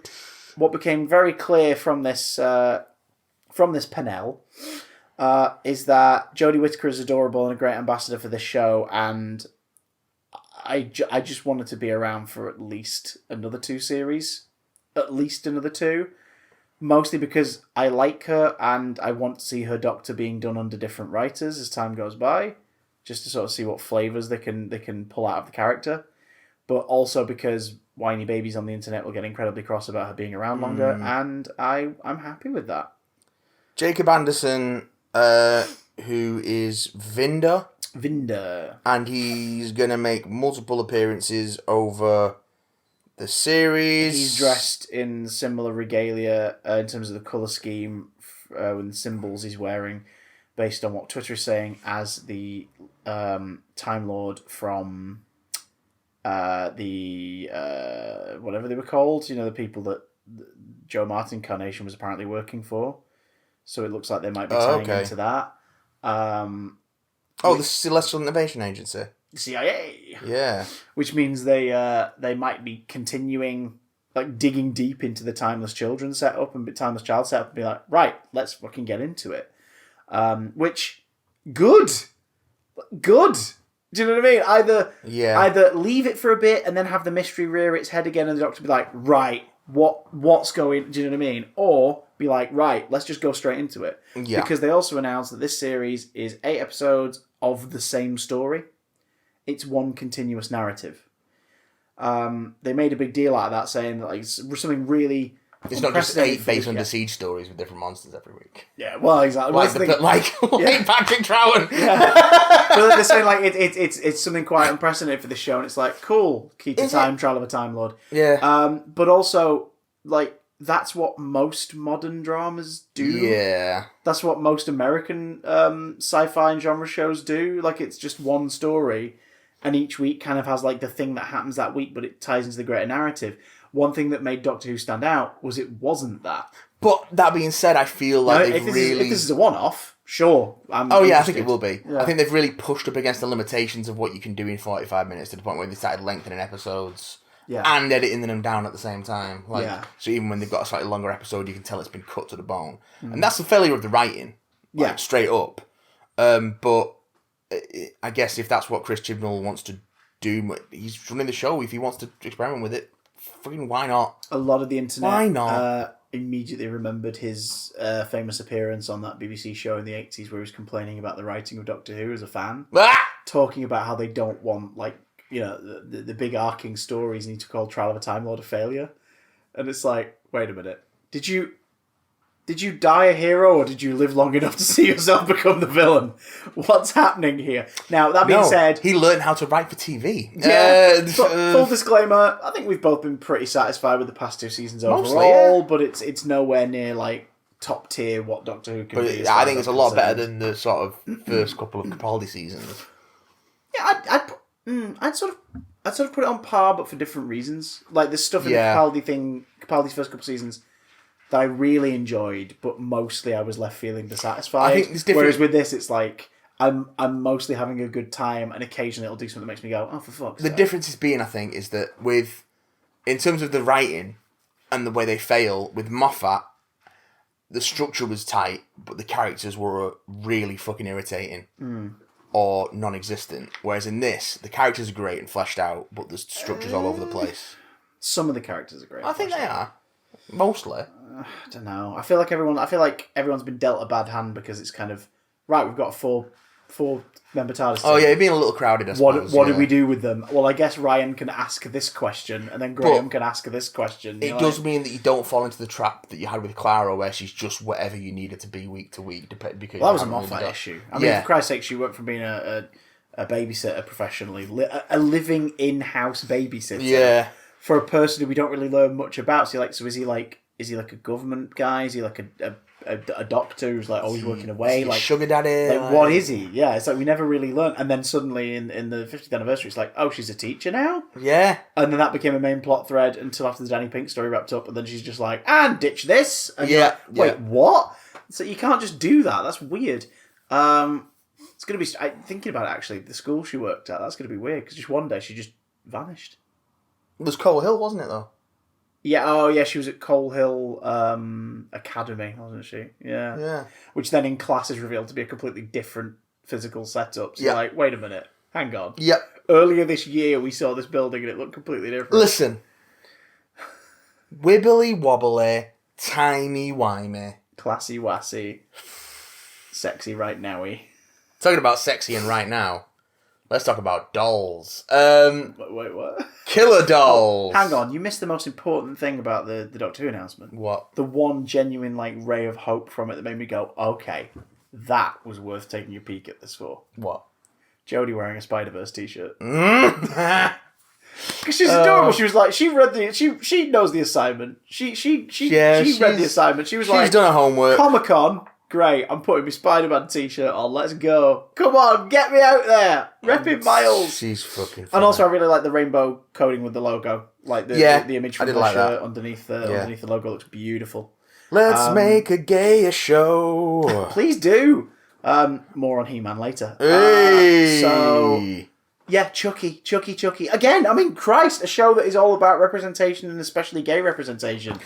What became very clear from this panel is that Jodie Whittaker is adorable and a great ambassador for this show, and I just wanted to be around for at least another 2 series. At least another 2. Mostly because I like her and I want to see her Doctor being done under different writers as time goes by, just to sort of see what flavours they can pull out of the character. But also because whiny babies on the internet will get incredibly cross about her being around longer, and I'm happy with that. Jacob Anderson, who is Vinder, and he's going to make multiple appearances over the series. He's dressed in similar regalia in terms of the colour scheme and the symbols he's wearing, based on what Twitter is saying, as the Time Lord from the whatever they were called. You know, the people that Joe Martin Carnation was apparently working for. So it looks like they might be tying into that. The Celestial Innovation Agency. CIA. Yeah. Which means they might be continuing, like, digging deep into the Timeless Children setup and Timeless Child setup and be like, right, let's fucking get into it. Which, good. Do you know what I mean? Either leave it for a bit and then have the mystery rear its head again and the Doctor be like, right, what's going... Do you know what I mean? Or be like, right, let's just go straight into it. Yeah. Because they also announced that this series is 8 episodes of the same story. It's one continuous narrative. They made a big deal out of that, saying that like something really... It's not just 8 base under siege stories with different monsters every week. Yeah, well, exactly. Like Patrick Trowan. Yeah. But they're saying like it's something quite unprecedented for this show, and it's like, cool, keep the time trial of a Time Lord. Yeah. But also, like, that's what most modern dramas do. Yeah. That's what most American sci-fi and genre shows do. Like, it's just one story, and each week kind of has like the thing that happens that week, but it ties into the greater narrative. one thing that made Doctor Who stand out was it wasn't that. But that being said, I feel like if this is a one-off, sure. I think it will be. Yeah. I think they've really pushed up against the limitations of what you can do in 45 minutes to the point where they started lengthening episodes and editing them down at the same time. So even when they've got a slightly longer episode, you can tell it's been cut to the bone. And that's the failure of the writing, straight up. But I guess if that's what Chris Chibnall wants to do, he's running the show. If he wants to experiment with it, fucking why not? A lot of the internet why not? Immediately remembered his famous appearance on that BBC show in the 80s where he was complaining about the writing of Doctor Who as a fan. Talking about how they don't want, the big arcing stories, and he took all Trial of a Time Lord a failure. And it's like, wait a minute. Did you die a hero, or did you live long enough to see yourself become the villain? What's happening here? Now, that being said... he learned how to write for TV. Yeah, full disclaimer, I think we've both been pretty satisfied with the past 2 seasons overall, but it's nowhere near, top tier what Doctor Who can be. I think it's a lot better than the sort of first couple of Capaldi seasons. Yeah, I'd sort of put it on par, but for different reasons. Like, there's stuff in the Capaldi's first couple of seasons that I really enjoyed, but mostly I was left feeling dissatisfied. I think it's different. Whereas with this, it's like I'm mostly having a good time, and occasionally it'll do something that makes me go, "Oh, for fuck's sake." The difference is that in terms of the writing and the way they fail with Moffat, the structure was tight, but the characters were really fucking irritating or non-existent. Whereas in this, the characters are great and fleshed out, but the structure's all over the place. Some of the characters are great. I think they are. Mostly. I don't know. I feel like everyone's been dealt a bad hand because it's kind of right. We've got a four-member TARDIS. Oh yeah, being a little crowded. I suppose. What do we do with them? Well, I guess Ryan can ask this question, and then Graham can ask this question. It does mean that you don't fall into the trap that you had with Clara, where she's just whatever you need her to be week to week. Because that was a Moffat issue. I mean, for Christ's sake, she went from being a babysitter professionally, a living in-house babysitter. Yeah. For a person who we don't really learn much about. So is he like a government guy? Is he like a doctor who's always working away? Like sugar daddy? What is he? Yeah, it's we never really learn. And then suddenly in the 50th anniversary, it's like, oh, she's a teacher now? Yeah. And then that became a main plot thread until after the Danny Pink story wrapped up, and then she's just like, and ditch this. And you're like, wait, what? So you can't just do that. That's weird. It's going to be... thinking about it, actually, the school she worked at, that's going to be weird, because just one day she just vanished. It was Coal Hill, wasn't it, though? Yeah, she was at Coal Hill Academy, wasn't she? Yeah. Yeah. Which then in class is revealed to be a completely different physical setup. So you're wait a minute, hang on. Yep. Earlier this year we saw this building and it looked completely different. Listen. Wibbly wobbly, timey wimey. Classy wassy. Sexy right nowy. Talking about sexy and right now. Let's talk about dolls. Wait, what? Killer dolls. Oh, hang on, you missed the most important thing about the Doctor Who announcement. What? The one genuine ray of hope from it that made me go, okay, that was worth taking a peek at this for. What? Jodie wearing a Spider-Verse t-shirt. Because she's adorable. She was like, she knows the assignment. She read the assignment. She's done her homework. Comic-Con. Great, I'm putting my Spider-Man t-shirt on. Let's go. Come on, get me out there. Repping Miles. She's fucking funny. And also, I really like the rainbow coding with the logo. The image from the shirt underneath the logo looks beautiful. Let's make a gayer show. Please do. More on He-Man later. Hey. Chucky. Again, I mean, Christ, a show that is all about representation and especially gay representation.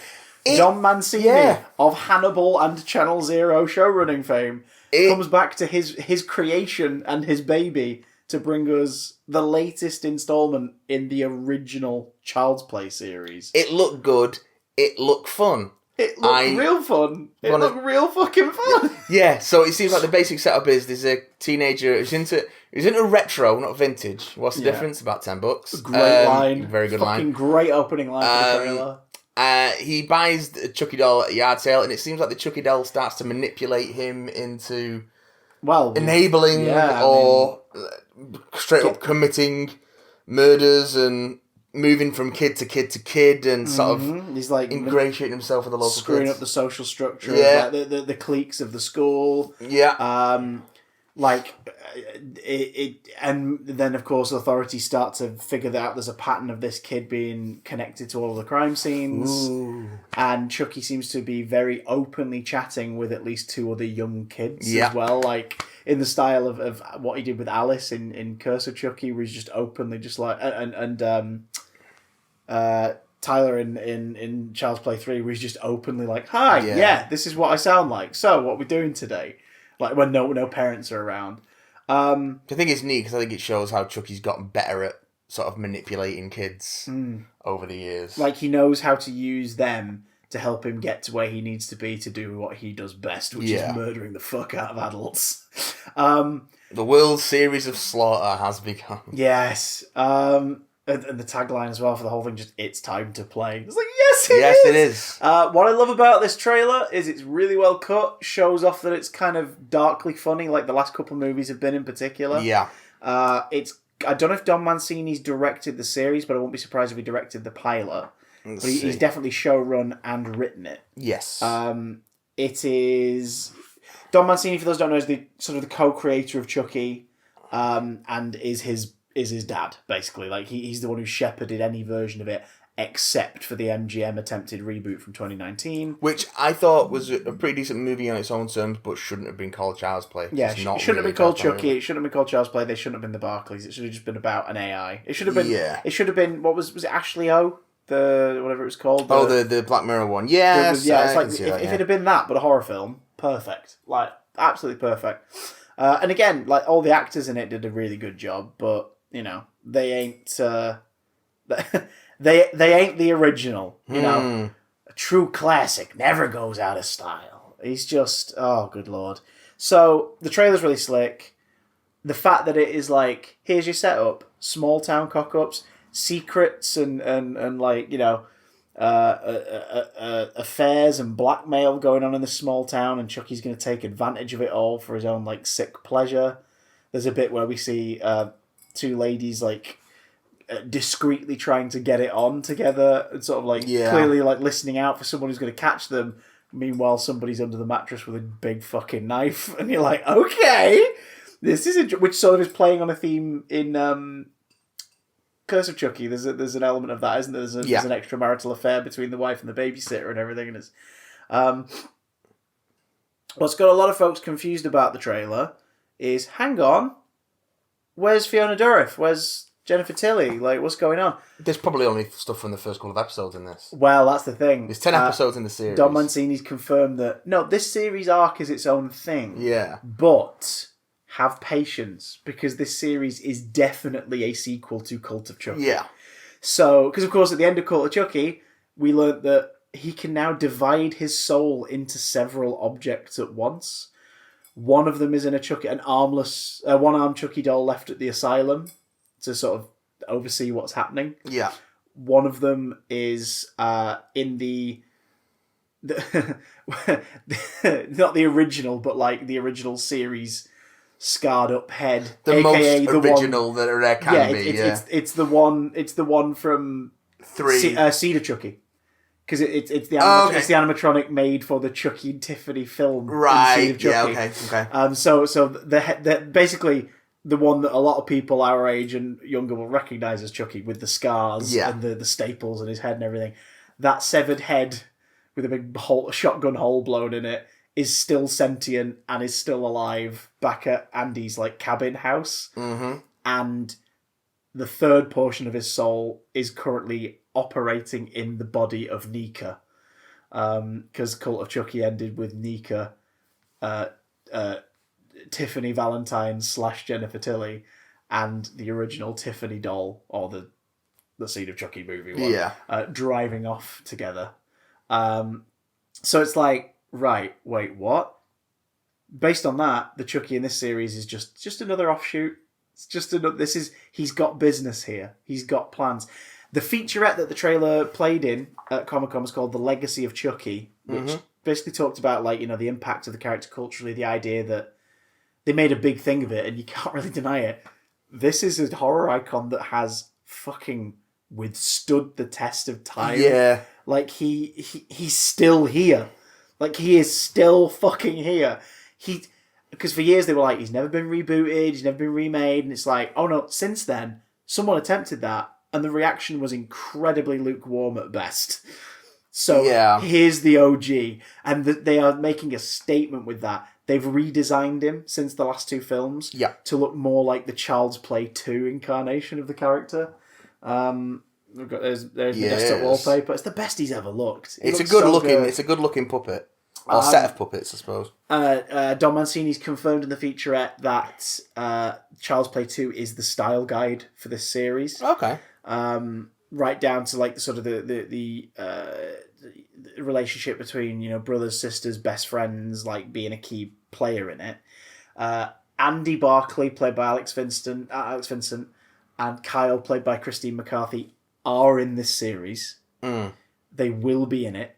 John Mancini of Hannibal and Channel Zero showrunning fame comes back to his creation and his baby to bring us the latest installment in the original Child's Play series. It looked good. It looked fun. It looked real fun. It looked real fucking fun. Yeah, so it seems like the basic setup is there's a teenager who's into retro, not vintage. What's the difference? About $10. Great line. Very good line. Great opening line for the trailer. He buys a Chucky doll at a yard sale, and it seems like the Chucky doll starts to manipulate him into enabling or straight up committing murders and moving from kid to kid to kid, and sort of he's ingratiating himself with the local screwing kids. up the social structure of the cliques of the school. Yeah. Like, and then of course authorities start to figure that out. There's a pattern of this kid being connected to all of the crime scenes. Ooh. And Chucky seems to be very openly chatting with at least 2 other young kids as well, like in the style of what he did with Alice in Curse of Chucky, where he's just openly just like Tyler in Child's Play 3, where he's just openly like, "Hi, yeah, this is what I sound like. So, what are we doing today?" Like when no parents are around. I think it's neat because I think it shows how Chucky's gotten better at sort of manipulating kids over the years. Like he knows how to use them to help him get to where he needs to be to do what he does best, which is murdering the fuck out of adults. The World Series of Slaughter has begun. Yes. And the tagline as well for the whole thing, just, "It's time to play." It's like, yes, it is. What I love about this trailer is it's really well cut, shows off that it's kind of darkly funny, like the last couple of movies have been in particular. Yeah. I don't know if Don Mancini's directed the series, but I won't be surprised if he directed the pilot. But he's definitely showrun and written it. Yes. It is... Don Mancini, for those who don't know, is the sort of the co-creator of Chucky, and is his dad, basically. Like he's the one who shepherded any version of it, except for the MGM attempted reboot from 2019. Which I thought was a pretty decent movie on its own terms, but shouldn't have been called Child's Play. Yeah, it shouldn't have been called Chucky. It shouldn't have been called Child's Play. They shouldn't have been the Barclays. It should have just been about an AI. It should have been. Yeah. It should have been. What was it? Ashley O, the whatever it was called. The Black Mirror one. Yes. It's like if it had been that, but a horror film, perfect. Like absolutely perfect. And again, like all the actors in it did a really good job, but you know they ain't. They ain't the original, you know. A true classic never goes out of style. He's just, oh, good lord. So, the trailer's really slick. The fact that it is like, here's your setup, small town cock-ups, secrets and like, you know, affairs and blackmail going on in the small town, and Chucky's going to take advantage of it all for his own, like, sick pleasure. There's a bit where we see 2 ladies, like, discreetly trying to get it on together and sort of like clearly like listening out for someone who's going to catch them. Meanwhile, somebody's under the mattress with a big fucking knife, and you're like, okay, this is which sort of is playing on a theme in Curse of Chucky. There's an element of that, isn't there? There's an extramarital affair between the wife and the babysitter and everything, and it's what's got a lot of folks confused about the trailer is, hang on, where's Fiona Dourif? Where's Jennifer Tilly? Like, what's going on? There's probably only stuff from the first couple of episodes in this. Well, that's the thing. There's 10 episodes in the series. Don Mancini's confirmed that, no, this series arc is its own thing. Yeah. But have patience, because this series is definitely a sequel to Cult of Chucky. Yeah. So, because of course at the end of Cult of Chucky, we learnt that he can now divide his soul into several objects at once. One of them is in an armless, one-armed Chucky doll left at the asylum to sort of oversee what's happening. Yeah. One of them is in the not the original, but like the original series scarred up head. The AKA most the original one, that there can be. It's the one from 3. Cedar Chucky. Because it's the animatronic made for the Chucky and Tiffany film. Right. Yeah. Okay. So the basically the one that a lot of people our age and younger will recognise as Chucky, with the scars and the staples in his head and everything. That severed head with a big shotgun hole blown in it is still sentient and is still alive back at Andy's like cabin house. Mm-hmm. And the third portion of his soul is currently operating in the body of Nika. Because Cult of Chucky ended with Nika, Tiffany Valentine / Jennifer Tilly, and the original Tiffany doll, or the Seed of Chucky movie one, driving off together. So it's like, right, wait, what? Based on that, the Chucky in this series is just another offshoot. It's just another. He's got business here. He's got plans. The featurette that the trailer played in at Comic-Con was called The Legacy of Chucky, which basically talked about, like, you know, the impact of the character culturally, the idea that they made a big thing of it, and you can't really deny it. This is a horror icon that has fucking withstood the test of time. Yeah. Like, he's still here. Like, he is still fucking here. because for years they were like, he's never been rebooted, he's never been remade, and it's like, oh no, since then, someone attempted that, and the reaction was incredibly lukewarm at best. So here's the OG, and they are making a statement with that. They've redesigned him since the last two films to look more like the Child's Play 2 incarnation of the character. There's the desktop wallpaper. It's the best he's ever looked. It's a good looking puppet. Or set of puppets, I suppose. Don Mancini's confirmed in the featurette that Child's Play 2 is the style guide for this series. Okay. Right down to like the sort of the relationship between brothers, sisters, best friends, like being a key player in it. Andy Barclay, played by Alex Vincent, and Kyle, played by Christine McCarthy, are in this series. They will be in it.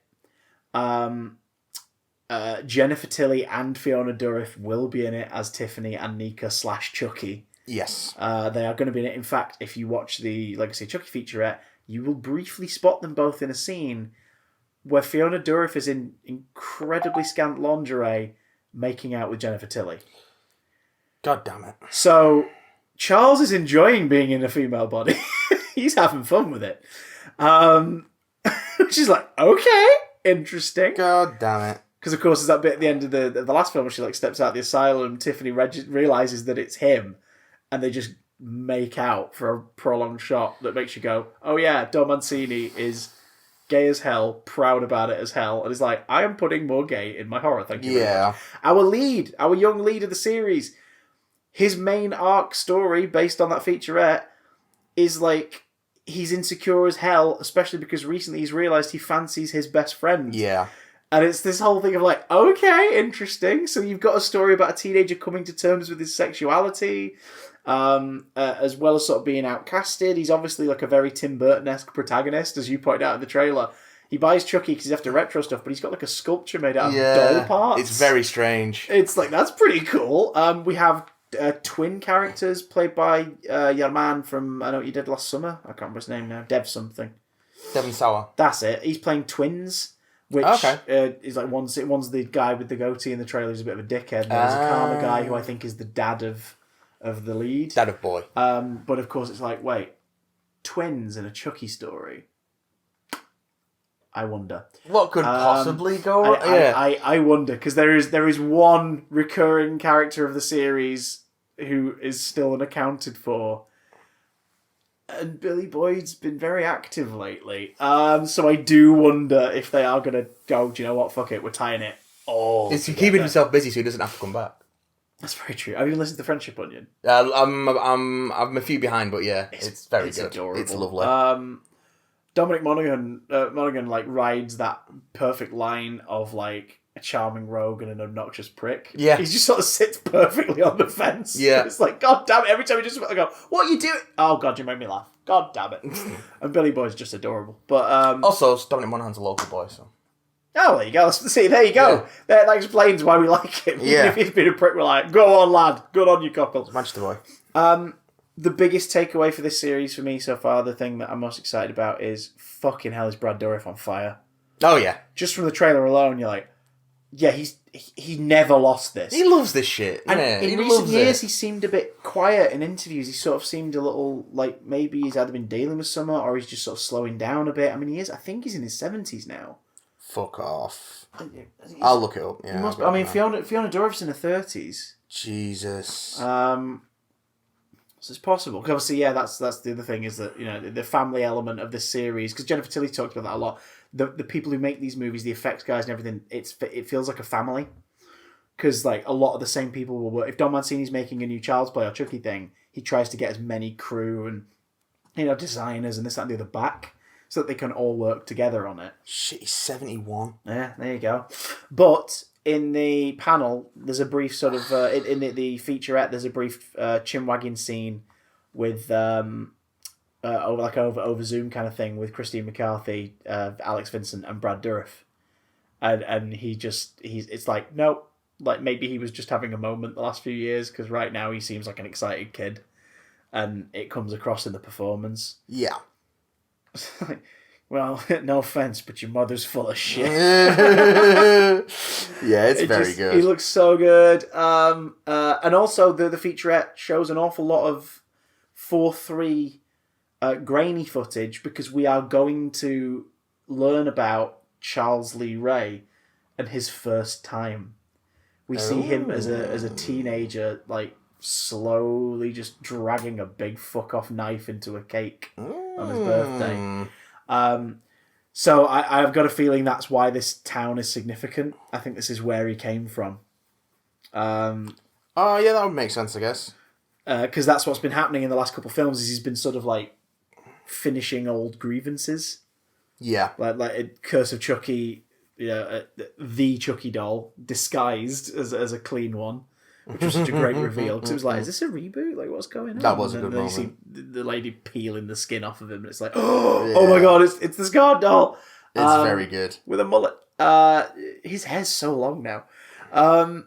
Jennifer Tilly and Fiona Dourif will be in it as Tiffany and Nika / Chucky. Yes. They are going to be in it. In fact, if you watch the Legacy of Chucky featurette, you will briefly spot them both in a scene where Fiona Dourif is in incredibly scant lingerie making out with Jennifer Tilly. God damn it. So, Charles is enjoying being in a female body. He's having fun with it. She's like, okay, interesting. God damn it. Because, of course, there's that bit at the end of the last film where she steps out of the asylum. Tiffany realises that it's him. And they just make out for a prolonged shot that makes you go, oh yeah, Don Mancini is gay as hell, proud about it as hell, and is like, I am putting more gay in my horror, thank you very much. Our young lead of the series, his main arc story, based on that featurette, is like, he's insecure as hell, especially because recently he's realised he fancies his best friend. Yeah. And it's this whole thing of like, okay, interesting. So you've got a story about a teenager coming to terms with his sexuality, as well as sort of being outcasted. He's obviously like a very Tim Burton-esque protagonist, as you pointed out in the trailer. He buys Chucky because he's after retro stuff, but he's got like a sculpture made out of doll parts. It's very strange. It's like, that's pretty cool. We have twin characters played by your man from I Know What You Did Last Summer. I can't remember his name now. Dev something. Devon Sauer. That's it. He's playing twins. Which is like one's the guy with the goatee in the trailer who's a bit of a dickhead. And there's a karma guy who I think is the dad of the lead. Dad of boy. But of course it's like, wait, twins in a Chucky story. I wonder. What could possibly go wrong? I wonder, because there is one recurring character of the series who is still unaccounted for. And Billy Boyd's been very active lately. So I do wonder if they are going to go, do you know what, fuck it, we're tying it all Is he keeping himself busy so he doesn't have to come back? That's very true. Have you listened to Friendship Onion? I'm a few behind, but yeah, it's very good. Adorable. It's lovely. Dominic Monaghan like rides that perfect line of like a charming rogue and an obnoxious prick. Yeah. He just sort of sits perfectly on the fence. Yeah. It's like, God damn it, every time he just go, what are you doing? Oh God, you made me laugh. God damn it. And Billy Boy's just adorable. But also, Dominic Monaghan's a local boy, so. Oh, there you go. See, there you go. Yeah. That explains why we like him. Yeah. Even if he's been a prick, we're like, go on, lad. Good on you, couple. Manchester boy. The biggest takeaway for this series for me so far, the thing that I'm most excited about is fucking hell is Brad Dourif on fire. Oh, yeah. Just from the trailer alone, you're like, yeah, he never lost this. He loves this shit. And yeah, in recent years, he seemed a bit quiet in interviews. He sort of seemed a little like maybe he's either been dealing with something or he's just sort of slowing down a bit. I mean, I think he's in his 70s now. Fuck off. I'll look it up. Yeah, Fiona Dourif's in her 30s. Jesus. So it's possible. Because obviously, yeah, that's the other thing is that, the family element of this series, because Jennifer Tilly talked about that a lot. The people who make these movies, the effects guys and everything, it feels like a family. Because like a lot of the same people will work. If Don Mancini's making a new Child's Play or Chucky thing, he tries to get as many crew and designers and this, that, and the other back, so that they can all work together on it. Shit, he's 71. Yeah, there you go. But in the panel, there's a brief sort of in the featurette. There's a brief chin wagging scene with over Zoom kind of thing with Christine McCarthy, Alex Vincent, and Brad Dourif, and it's like nope, like maybe he was just having a moment the last few years because right now he seems like an excited kid, and it comes across in the performance. Yeah. Well, no offense, but your mother's full of shit. Yeah, it's very good. He looks so good. And also the featurette shows an awful lot of 4:3 grainy footage because we are going to learn about Charles Lee Ray and his first time. We see him as a teenager, like slowly just dragging a big fuck off knife into a cake on his birthday. So I've got a feeling that's why this town is significant. I think this is where he came from. Oh yeah, that would make sense, I guess. Because that's what's been happening in the last couple of films. Is he's been sort of like finishing old grievances. Yeah, like Curse of Chucky. The Chucky doll disguised as a clean one, which was such a great reveal. Because it was like, is this a reboot? Like, what's going on? That was a good moment. You see the lady peeling the skin off of him, and it's like, oh my god, it's the Scar doll. It's very good with a mullet. His hair's so long now. That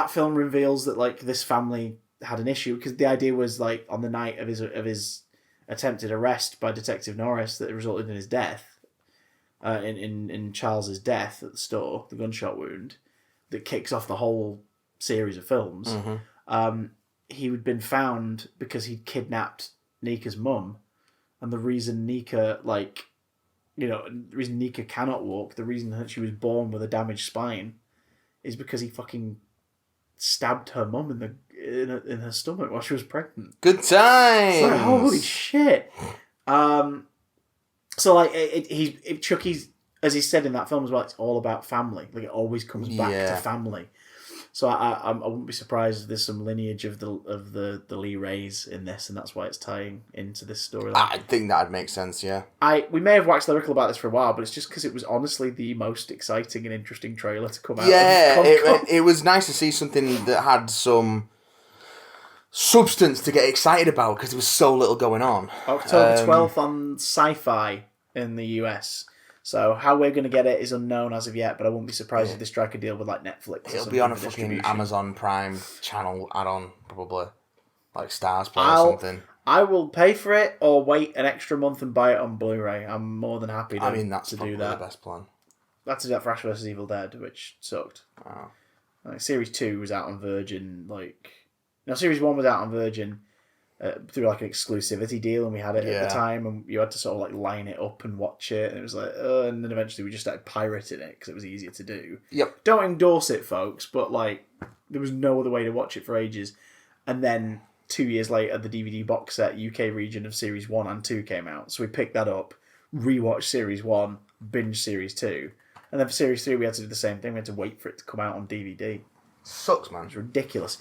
film reveals that like this family had an issue because the idea was like on the night of his attempted arrest by Detective Norris that resulted in his death. In Charles's death at the store, the gunshot wound that kicks off the whole series of films. Mm-hmm. He had been found because he'd kidnapped Nika's mum, and the reason Nika, the reason Nika cannot walk, the reason that she was born with a damaged spine, is because he fucking stabbed her mum in her stomach while she was pregnant. Good times. It's like, holy shit. So Chucky's, as he said in that film as well, it's all about family. Like it always comes back to family. So I wouldn't be surprised if there's some lineage of the Lee Rays in this, and that's why it's tying into this storyline. I think that'd make sense. Yeah. We may have waxed lyrical about this for a while, but it's just because it was honestly the most exciting and interesting trailer to come out. Yeah, it was nice to see something that had some substance to get excited about because there was so little going on. October 12th on Sci-Fi in the US. So how we're going to get it is unknown as of yet, but I wouldn't be surprised if they strike a deal with like Netflix. It'll be on a fucking Amazon Prime channel add-on, probably. Like Stars Play or something. I will pay for it or wait an extra month and buy it on Blu-ray. I'm more than happy to do that. That's probably the best plan. That's to do that for Ash vs. Evil Dead, which sucked. Oh. Series 2 was out on Virgin, Series 1 was out on Virgin through like an exclusivity deal, and we had it at the time, and you had to sort of like line it up and watch it, and it was like, and then eventually we just started pirating it because it was easier to do. Yep. Don't endorse it, folks, but like there was no other way to watch it for ages, and then 2 years later, the DVD box set UK region of Series 1 and 2 came out, so we picked that up, rewatched Series 1, binge Series 2, and then for Series 3 we had to do the same thing. We had to wait for it to come out on DVD. Sucks, man. It's ridiculous.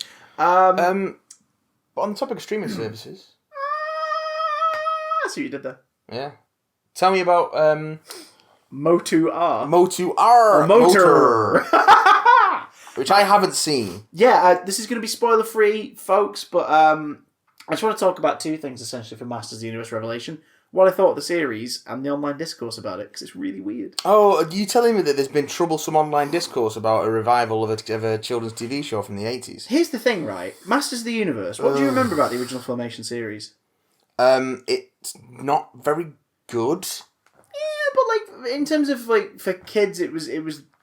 But on the topic of streaming services... I see what you did there. Yeah. Tell me about... Motu-R. Motu-R. Motor. Which I haven't seen. Yeah, this is going to be spoiler-free, folks, but I just want to talk about two things, essentially, for Masters of the Universe Revelation. What I thought of the series and the online discourse about it, because it's really weird. Oh, are you telling me that there's been troublesome online discourse about a revival of a children's TV show from the 80s? Here's the thing, right? Masters of the Universe, what do you remember about the original Filmation series? It's not very good. Yeah, but like in terms of like for kids, it was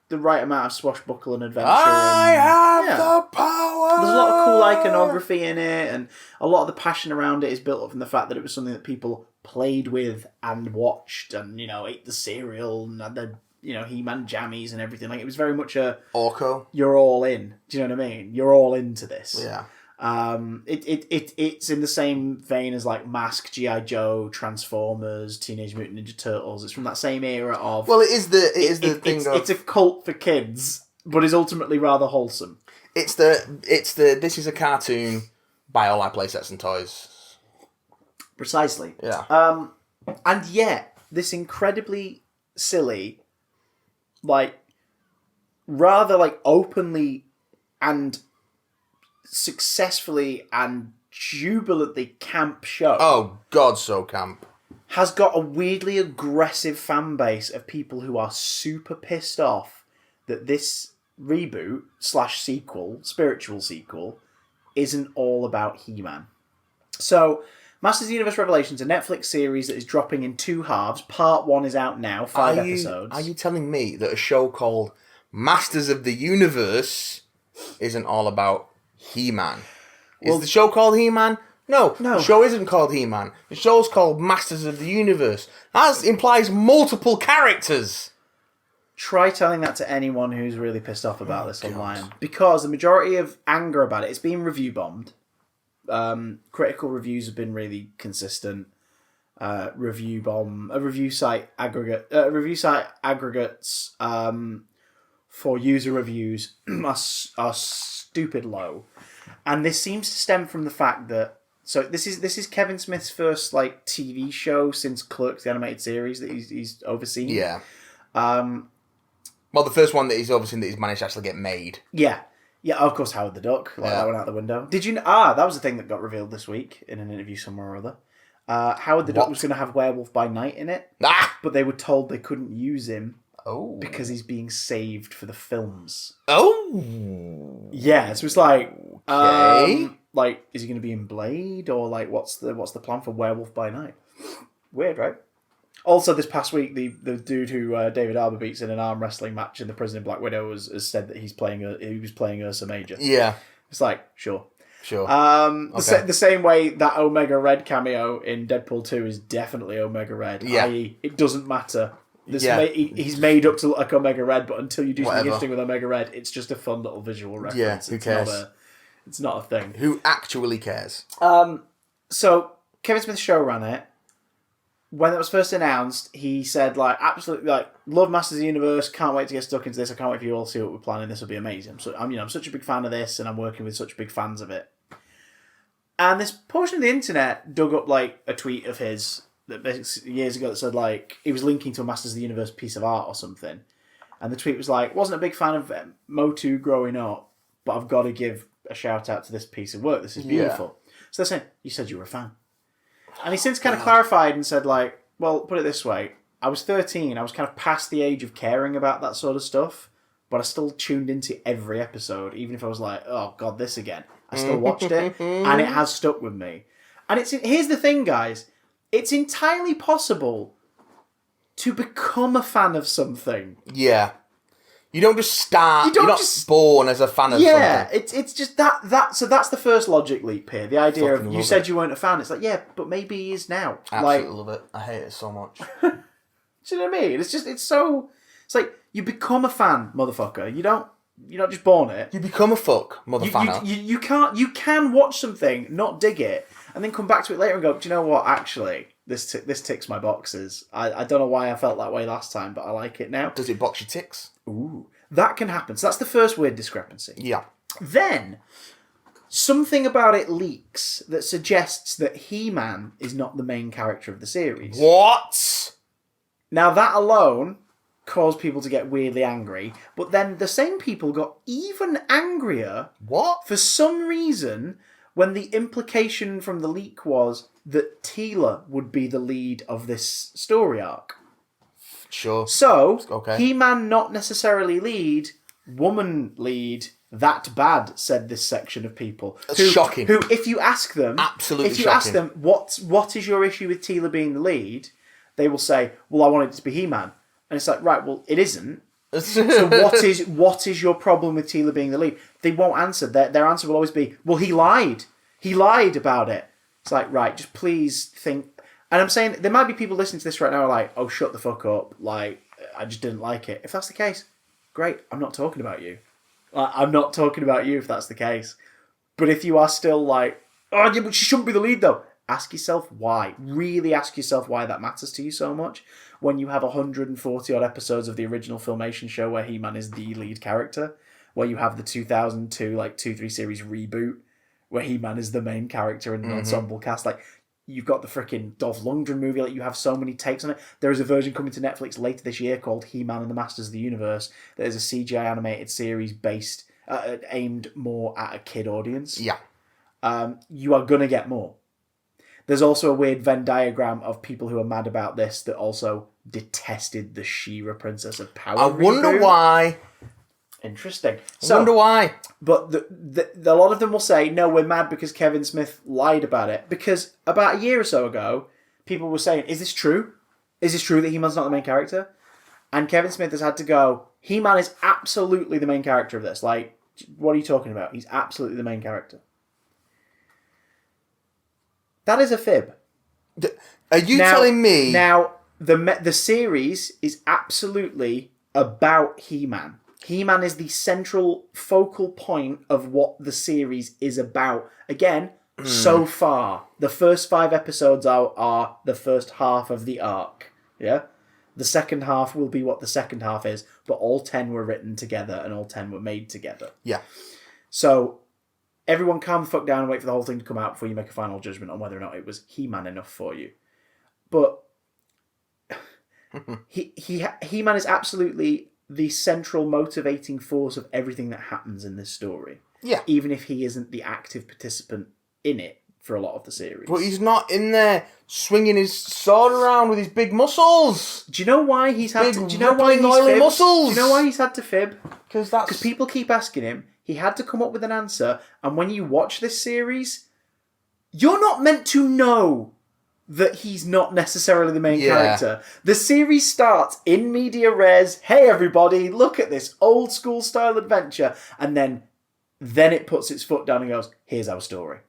the right amount of swashbuckle and adventure. I have the power! There's a lot of cool iconography in it, and a lot of the passion around it is built up from the fact that it was something that people played with and watched and, ate the cereal and had the, He-Man jammies and everything. Like, it was very much Orko. You're all in. Do you know what I mean? You're all into this. Yeah. It's in the same vein as, like, Mask, G.I. Joe, Transformers, Teenage Mutant Ninja Turtles. It's from that same era of... Well, it is the thing of... It's a cult for kids, but is ultimately rather wholesome. It's the this is a cartoon, buy all our playsets and toys. Precisely. Yeah. And yet, this incredibly silly, rather openly and successfully and jubilantly camp show. Oh, God, so camp. Has got a weirdly aggressive fan base of people who are super pissed off that this reboot / sequel, spiritual sequel, isn't all about He-Man. So... Masters of the Universe Revelations, a Netflix series that is dropping in 2 halves. Part 1 is out now, 5 episodes. Are you telling me that a show called Masters of the Universe isn't all about He-Man? Is the show called He-Man? No, the show isn't called He-Man. The show's called Masters of the Universe. That implies multiple characters. Try telling that to anyone who's really pissed off about this online. Because the majority of anger about it, it's been review bombed. Critical reviews have been really consistent. Review site aggregates for user reviews are stupid low, and this seems to stem from the fact that this is Kevin Smith's first TV show since Clerks, the animated series that he's overseen. Yeah. Well, the first one that he's overseen that he's managed to actually get made. Yeah. Yeah, of course, Howard the Duck. That went out the window. Did you know? That was the thing that got revealed this week in an interview somewhere or other. Howard the Duck was going to have Werewolf by Night in it. But they were told they couldn't use him because he's being saved for the films. Oh! Yeah, so it's like... Okay. Is he going to be in Blade? Or, what's the plan for Werewolf by Night? Weird, right? Also, this past week, the dude who David Harbour beats in an arm wrestling match in the prison in Black Widow has said that he was playing Ursa Major. Yeah. It's like, sure. Okay. The same way that Omega Red cameo in Deadpool 2 is definitely Omega Red. Yeah. I.e., it doesn't matter. He's made up to look like Omega Red, but until you do something interesting with Omega Red, it's just a fun little visual reference. Yeah, who cares? It's not a thing. Who actually cares? So, Kevin Smith showran it. When it was first announced, he said, absolutely, love Masters of the Universe, can't wait to get stuck into this, I can't wait for you all to see what we're planning, this will be amazing. So, I'm such a big fan of this, and I'm working with such big fans of it. And this portion of the internet dug up, a tweet of his, that basically years ago that said, he was linking to a Masters of the Universe piece of art or something. And the tweet was wasn't a big fan of Motu growing up, but I've got to give a shout out to this piece of work, this is beautiful. Yeah. So they're saying, you said you were a fan. And he since kind of clarified and said, well, put it this way. I was 13. I was kind of past the age of caring about that sort of stuff. But I still tuned into every episode. Even if I was like, oh, God, this again. I still watched it. And it has stuck with me. And here's the thing, guys. It's entirely possible to become a fan of something. Yeah. You don't just start. You're not born as a fan of something. Yeah, it's just that. So that's the first logigic leap here. The idea of you said you weren't a fan. It's but maybe he is now. Absolutely love it. I hate it so much. Do you know what I mean? It's like you become a fan, motherfucker. You're not just born it. You become a fuck, motherfucker. You can watch something, not dig it, and then come back to it later and go, do you know what? Actually, this ticks my boxes. I don't know why I felt that way last time, but I like it now. Does it box your ticks? Ooh, that can happen. So that's the first weird discrepancy. Yeah. Then, something about it leaks that suggests that He-Man is not the main character of the series. What? Now, that alone caused people to get weirdly angry, but then the same people got even angrier. What? For some reason, when the implication from the leak was that Teela would be the lead of this story arc. Sure. So, okay. He-Man not necessarily lead, woman lead, that bad, said this section of people. Shocking. Who, if you ask them... Absolutely shocking. If you shocking. ask them, what is your issue with Teela being the lead? They will say, well, I want it to be He-Man. And it's like, right, well, it isn't. So what is your problem with Teela being the lead? They won't answer. Their answer will always be, well, he lied. He lied about it. It's like, right, just please think... And I'm saying, there might be people listening to this right now who are like, oh, shut the fuck up. I just didn't like it. If that's the case, great. I'm not talking about you. I'm not talking about you if that's the case. But if you are still like, oh, yeah, but she shouldn't be the lead, though. Ask yourself why. Really ask yourself why that matters to you so much. When you have 140-odd episodes of the original Filmation show where He-Man is the lead character. Where you have the 2002, 2-3 series reboot where He-Man is the main character in an ensemble cast. You've got the freaking Dolph Lundgren movie. You have so many takes on it. There is a version coming to Netflix later this year called He-Man and the Masters of the Universe. That is a CGI animated series based, aimed more at a kid audience. Yeah. You are going to get more. There's also a weird Venn diagram of people who are mad about this that also detested the She-Ra Princess of Power I wonder why Interesting. I wonder why. But a lot of them will say, no, we're mad because Kevin Smith lied about it. Because about a year or so ago, people were saying, is this true? Is this true that He-Man's not the main character? And Kevin Smith has had to go, He-Man is absolutely the main character of this. Like, what are you talking about? He's absolutely the main character. That is a fib. Are you telling me... Now, the series is absolutely about He-Man. He-Man is the central focal point of what the series is about. Again, so far, the first 5 episodes are the first half of the arc. Yeah? The second half will be what the second half is, but all 10 were written together and all 10 were made together. Yeah. So, everyone calm the fuck down and wait for the whole thing to come out before you make a final judgment on whether or not it was He-Man enough for you. But He-Man is absolutely the central motivating force of everything that happens in this story. Yeah. Even if he isn't the active participant in it for a lot of the series. But he's not in there swinging his sword around with his big muscles. Do you know why he's had to... Do you know why he's oily fibbed? muscles. Do you know why he's had to fib? Because people keep asking him. He had to come up with an answer. And when you watch this series, you're not meant to know that he's not necessarily the main character. The series starts in media res. Hey, everybody, look at this old school style adventure. And then it puts its foot down and goes, here's our story.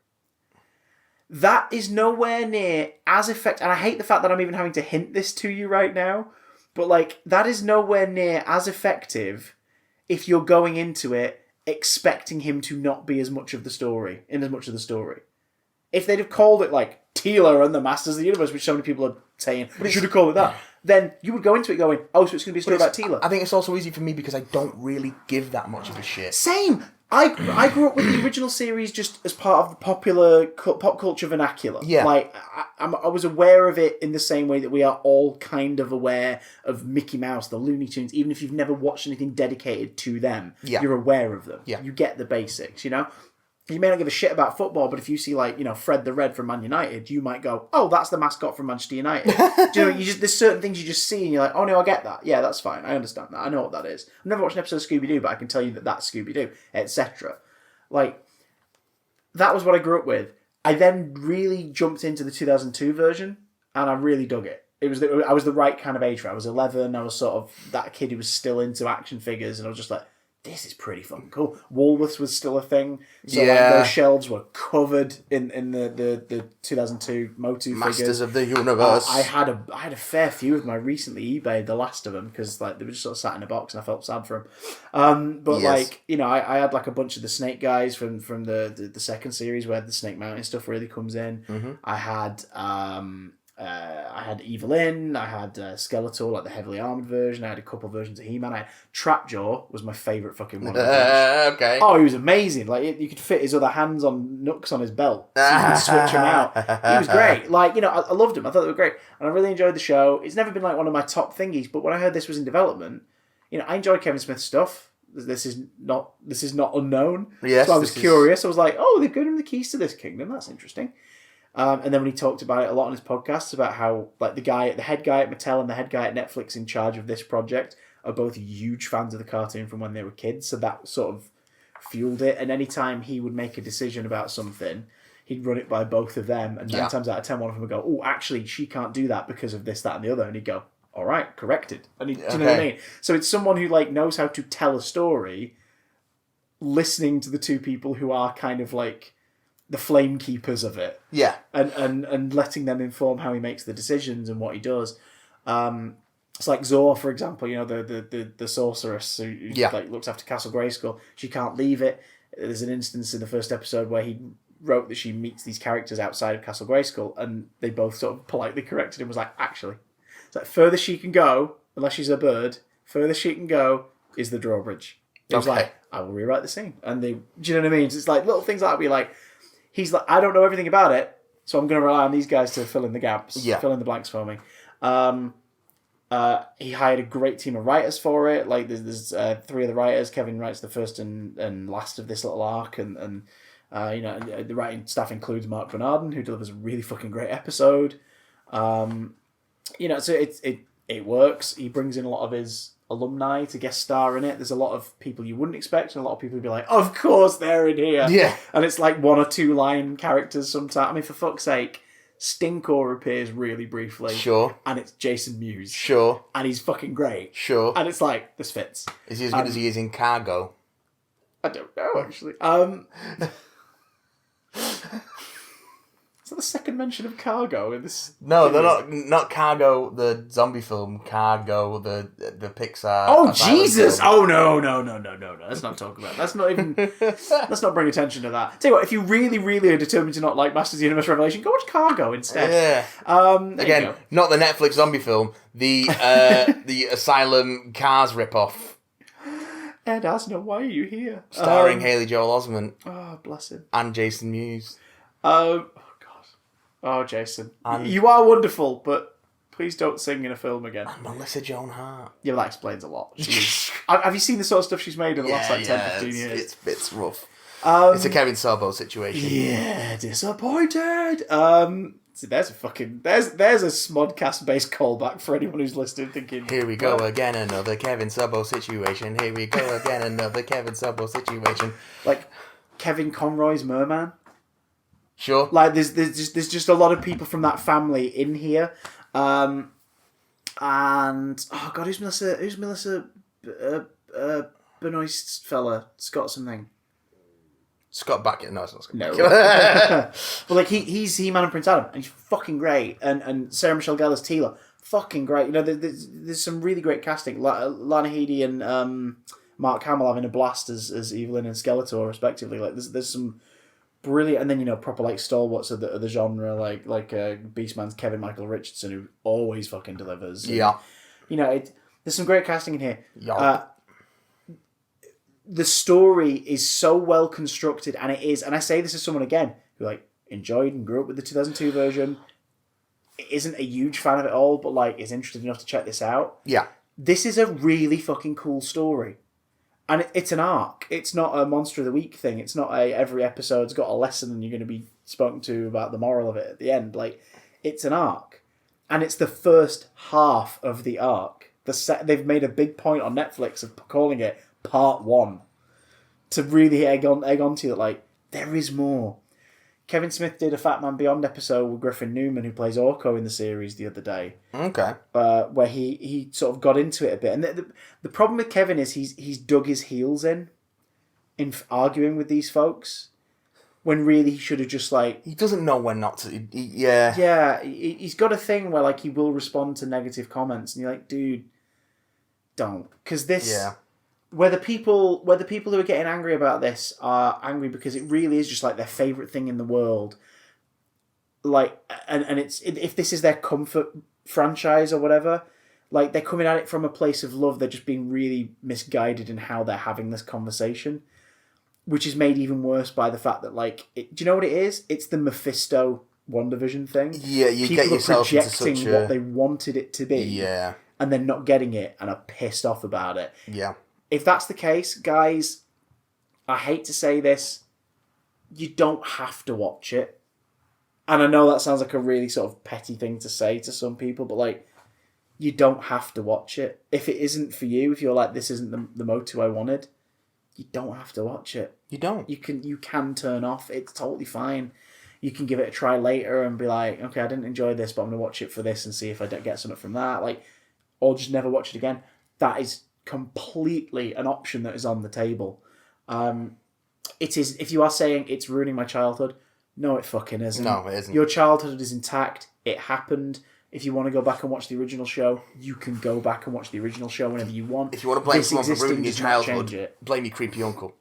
That is nowhere near as effective. And I hate the fact that I'm even having to hint this to you right now. But, like, that is nowhere near as effective if you're going into it expecting him to not be as much of the story, in as much of the story. If they'd have called it, like, Teela and the Masters of the Universe, which so many people are saying, we should have called it that, then you would go into it going, oh, so it's going to be a story about Teela. I think it's also easy for me because I don't really give that much of a shit. Same! I grew up with the original series just as part of the popular pop culture vernacular. Yeah. Like, I was aware of it in the same way that we are all kind of aware of Mickey Mouse, the Looney Tunes. Even if you've never watched anything dedicated to them, you're aware of them. Yeah. You get the basics, you know? You may not give a shit about football, but if you see, like, you know, Fred the Red from Man United, you might go, oh, that's the mascot from Manchester United. Do you know, there's certain things you just see and you're like, oh, no, I get that. Yeah, that's fine. I understand that. I know what that is. I've never watched an episode of Scooby-Doo, but I can tell you that that's Scooby-Doo, etc. Like, that was what I grew up with. I then really jumped into the 2002 version, and I really dug it. I was the right kind of age for it. I was 11. I was sort of that kid who was still into action figures, and I was just like, this is pretty fucking cool. Woolworths was still a thing. So like, those shelves were covered in the 2002 Motu Masters figures. of the Universe. I had a fair few of my recently eBayed the last of them because like they were just sort of sat in a box and I felt sad for them. Like, you know, I had like a bunch of the Snake guys from the second series where the Snake Mountain stuff really comes in. Mm-hmm. I had Evelyn, I had Skeletor, like the heavily armored version. I had a couple versions of He-Man. I had Trapjaw was my favourite fucking one. Okay. Oh, he was amazing. Like you could fit his other hands on nooks on his belt, so you could switch him out. He was great. Like, you know, I loved him. I thought they were great, and I really enjoyed the show. It's never been like one of my top thingies, but when I heard this was in development, you know, I enjoyed Kevin Smith's stuff. This is not unknown. Yes, so I was curious. I was like, oh, they've given him the keys to this kingdom. That's interesting. And then when he talked about it a lot on his podcasts about how like the head guy at Mattel and the head guy at Netflix in charge of this project are both huge fans of the cartoon from when they were kids, so that sort of fueled it. And anytime he would make a decision about something, he'd run it by both of them, and 9 times out of 10 one of them would go, oh, actually she can't do that because of this, that and the other, and he'd go, all right, corrected. And do you know what I mean? So it's someone who like knows how to tell a story, listening to the two people who are kind of like the flame keepers of it. Yeah. And letting them inform how he makes the decisions and what he does. It's like Zor, for example, you know, the sorceress who like looks after Castle Grayskull. She can't leave it. There's an instance in the first episode where he wrote that she meets these characters outside of Castle Grayskull, and they both sort of politely corrected him, was like, actually, it's like further she can go, unless she's a bird, further she can go is the drawbridge. It was like, I will rewrite the scene. And do you know what I mean? It's like little things like that be like, he's like, I don't know everything about it, so I'm going to rely on these guys to fill in the gaps, fill in the blanks for me. He hired a great team of writers for it. Like there's 3 of the writers. Kevin writes the first and last of this little arc, and you know, the writing staff includes Mark Van Arden, who delivers a really fucking great episode. You know, so it works. He brings in a lot of his alumni to guest star in it. There's a lot of people you wouldn't expect, and a lot of people who'd be like, of course they're in here. Yeah. And it's like 1 or 2 line characters sometimes. I mean, for fuck's sake, Stinkor appears really briefly. Sure. And it's Jason Mewes. Sure. And he's fucking great. Sure. And it's like, this fits. Is he as good as he is in Cargo? I don't know, actually. Is that the second mention of Cargo in this? No, they're not Cargo, the zombie film. Cargo, the Pixar. Oh, Jesus! Film. Oh, no. Let's not talk about that. Let's not even... let's not bring attention to that. Tell you what, if you really, really are determined to not like Masters of the Universe Revelation, go watch Cargo instead. Yeah. Again, not the Netflix zombie film. The the Asylum Cars ripoff. Ed Asner, why are you here? Starring Haley Joel Osment. Oh, bless him. And Jason Mewes. Oh, God. Oh, Jason. You are wonderful, but please don't sing in a film again. And Melissa Joan Hart. Yeah, well, that explains a lot. Have you seen the sort of stuff she's made in the last 10, 15 years? It's rough. It's a Kevin Sorbo situation. Yeah, disappointed. So there's a Smodcast based callback for anyone who's listening thinking, here we go again, another Kevin Sorbo situation. Here we go again, another Kevin Sorbo situation. Like Kevin Conroy's Merman. Sure. Like there's just a lot of people from that family in here. And oh God, who's Melissa Benoist's fella? Scott something. Scott Bakula. No, it's not Scott No. Bakula. But like he's He-Man and Prince Adam, and he's fucking great. And Sarah Michelle Gellar's Teela, fucking great. You know, there's some really great casting. Lana Headey and Mark Hamill having a blast as Evelyn and Skeletor, respectively. Like there's some brilliant, and then, you know, proper like stalwarts of the genre, like Beastman's Kevin Michael Richardson, who always fucking delivers. And, yeah. You know, there's some great casting in here. Yeah. The story is so well constructed, and it is, and I say this as someone again who like enjoyed and grew up with the 2002 version, isn't a huge fan of it all, but like is interested enough to check this out. Yeah. This is a really fucking cool story. And it's an arc. It's not a Monster of the Week thing. It's not every episode's got a lesson and you're going to be spoken to about the moral of it at the end. Like, it's an arc. And it's the first half of the arc. They've made a big point on Netflix of calling it Part 1. To really egg onto you that, like, there is more. Kevin Smith did a Fat Man Beyond episode with Griffin Newman, who plays Orko in the series, the other day. Okay. Where he sort of got into it a bit. And the problem with Kevin is he's dug his heels in arguing with these folks, when really he should have just like... He doesn't know when not to... Yeah. Yeah, he's got a thing where like he will respond to negative comments, and you're like, dude, don't. Because this... Yeah. Whether people who are getting angry about this are angry because it really is just like their favourite thing in the world. Like, and if this is their comfort franchise or whatever, like they're coming at it from a place of love. They're just being really misguided in how they're having this conversation, which is made even worse by the fact that do you know what it is? It's the Mephisto WandaVision thing. Yeah, you people get yourself are projecting into such a... what they wanted it to be. Yeah. And then not getting it and are pissed off about it. Yeah. If that's the case, guys, I hate to say this, you don't have to watch it. And I know that sounds like a really sort of petty thing to say to some people, but like, you don't have to watch it. If it isn't for you, if you're like, this isn't the Motu I wanted, you don't have to watch it. You don't. You can turn off. It's totally fine. You can give it a try later and be like, okay, I didn't enjoy this, but I'm going to watch it for this and see if I get something from that. Like, or just never watch it again. That is completely an option that is on the table. It is. If you are saying it's ruining my childhood, no, it fucking isn't. No, it isn't. Your childhood is intact. It happened. If you want to go back and watch the original show, you can go back and watch the original show whenever you want. If you want to blame someone for ruining your childhood, blame your creepy uncle.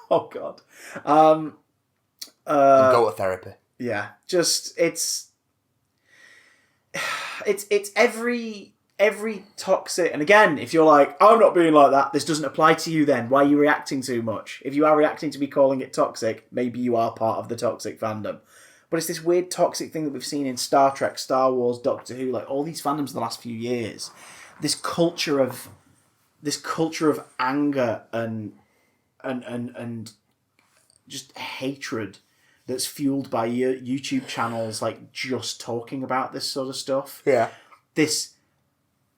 Oh God. And go to therapy. Yeah, just it's every toxic, and again, if you're like, I'm not being like that, this doesn't apply to you then, why are you reacting too much? If you are reacting to me calling it toxic, maybe you are part of the toxic fandom. But it's this weird toxic thing that we've seen in Star Trek, Star Wars, Doctor Who, like all these fandoms in the last few years. This culture of anger and just hatred that's fueled by YouTube channels like just talking about this sort of stuff. Yeah. This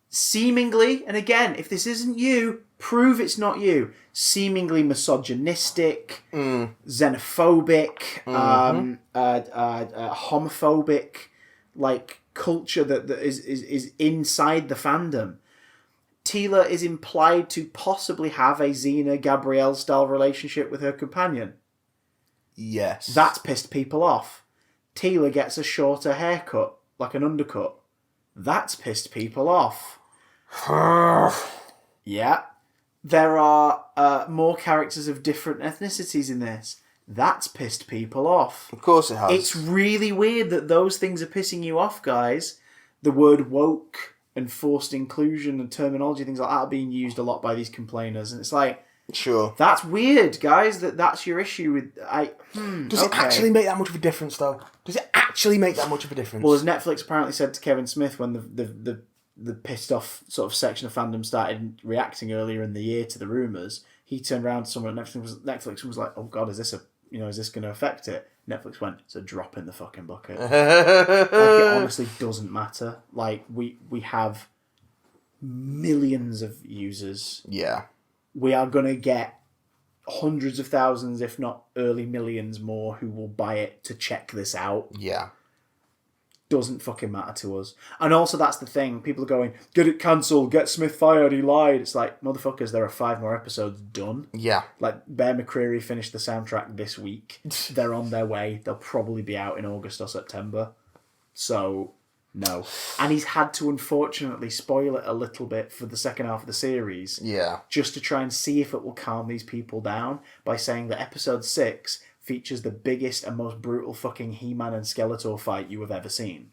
seemingly, and again, if this isn't you, prove it's not you, seemingly misogynistic, xenophobic, homophobic, like, culture that is inside the fandom. Tila is implied to possibly have a Xena Gabrielle style relationship with her companion. Yes. That's pissed people off. Tila gets a shorter haircut, like an undercut. That's pissed people off. Yeah. There are more characters of different ethnicities in this. That's pissed people off. Of course it has. It's really weird that those things are pissing you off, guys. The word woke and forced inclusion and terminology, things like that, are being used a lot by these complainers. And it's like... Sure. That's weird, guys, that's your issue with... Does it actually make that much of a difference, though? Does it actually make that much of a difference? Well, as Netflix apparently said to Kevin Smith when the pissed off sort of section of fandom started reacting earlier in the year to the rumours, he turned around to someone at Netflix and was like, oh God, is this going to affect it? Netflix went, it's a drop in the fucking bucket. Like, it honestly doesn't matter. Like, we have millions of users. Yeah. We are going to get hundreds of thousands, if not early millions more, who will buy it to check this out. Yeah. Doesn't fucking matter to us. And also, that's the thing. People are going, get it cancelled, get Smith fired, he lied. It's like, motherfuckers, there are 5 more episodes done. Yeah. Like, Bear McCreary finished the soundtrack this week. They're on their way. They'll probably be out in August or September. So, no. And he's had to, unfortunately, spoil it a little bit for the second half of the series. Yeah. Just to try and see if it will calm these people down by saying that episode 6 features the biggest and most brutal fucking He-Man and Skeletor fight you have ever seen.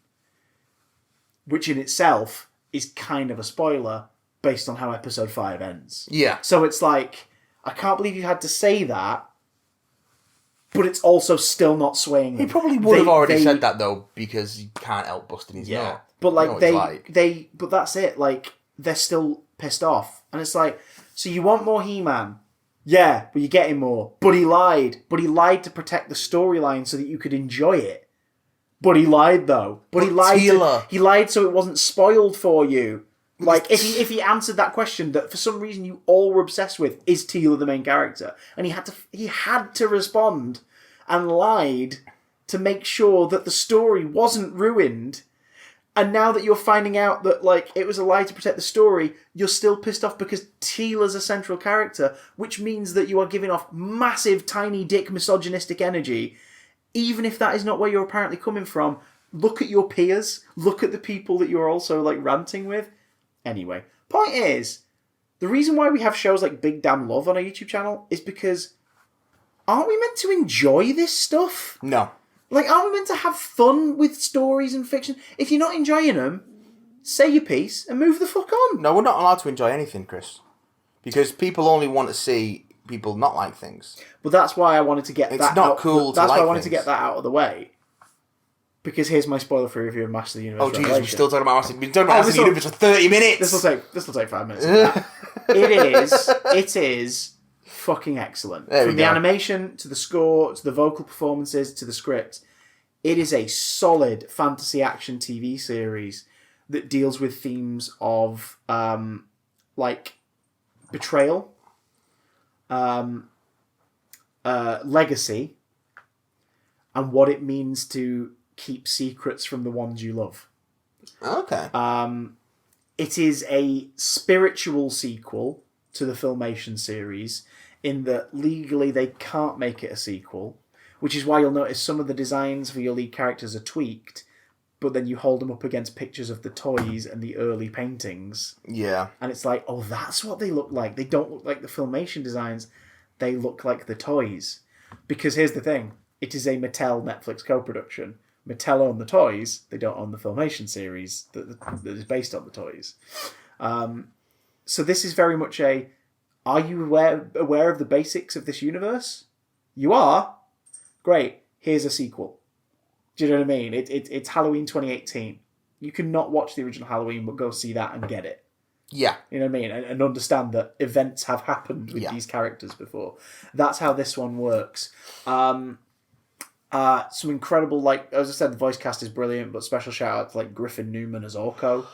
Which in itself is kind of a spoiler based on how episode 5 ends. Yeah. So it's like, I can't believe you had to say that, but it's also still not swaying them. He probably would have already said that, though, because he can't help busting his nut. But like, you know but that's it. Like, they're still pissed off. And it's like, so you want more He-Man? Yeah, but you're getting more. But he lied. But he lied to protect the storyline so that you could enjoy it. But he lied, though. But he lied. He lied so it wasn't spoiled for you. Like, if he answered that question that for some reason you all were obsessed with, is Teela the main character? And he had to respond and lied to make sure that the story wasn't ruined. And now that you're finding out that, like, it was a lie to protect the story, you're still pissed off because Teela's a central character, which means that you are giving off massive, tiny dick, misogynistic energy. Even if that is not where you're apparently coming from, look at your peers. Look at the people that you're also, like, ranting with. Anyway, point is, the reason why we have shows like Big Damn Love on our YouTube channel is because aren't we meant to enjoy this stuff? No. Like, aren't we meant to have fun with stories and fiction? If you're not enjoying them, say your piece and move the fuck on. No, we're not allowed to enjoy anything, Chris. Because people only want to see people not like things. But that's why I wanted to get that out. It's not cool to That's like why I wanted things. to get that out of the way. Because here's my spoiler-free review of Master of the Universe. Oh, Jesus, we're still talking about Master. We've been talking about Master of the Universe for 30 minutes! This will take 5 minutes. It is fucking excellent. From the animation, to the score, to the vocal performances, to the script. It is a solid fantasy action TV series that deals with themes of, like, betrayal, legacy, and what it means to keep secrets from the ones you love. Okay. It is a spiritual sequel to the Filmation series in that legally they can't make it a sequel, which is why you'll notice some of the designs for your lead characters are tweaked, but then you hold them up against pictures of the toys and the early paintings. Yeah. And it's like, oh, that's what they look like. They don't look like the Filmation designs. They look like the toys. Because here's the thing. It is a Mattel-Netflix co-production. Mattel own the toys. They don't own the Filmation series that is based on the toys. So this is very much a, are you aware of the basics of this universe? You are? Great. Here's a sequel. Do you know what I mean? It's Halloween 2018. You can not watch the original Halloween, but go see that and get it. Yeah. You know what I mean? And understand that events have happened with these characters before. That's how this one works. Some incredible, like, as I said, the voice cast is brilliant, but special shout out to, like, Griffin Newman as Orko,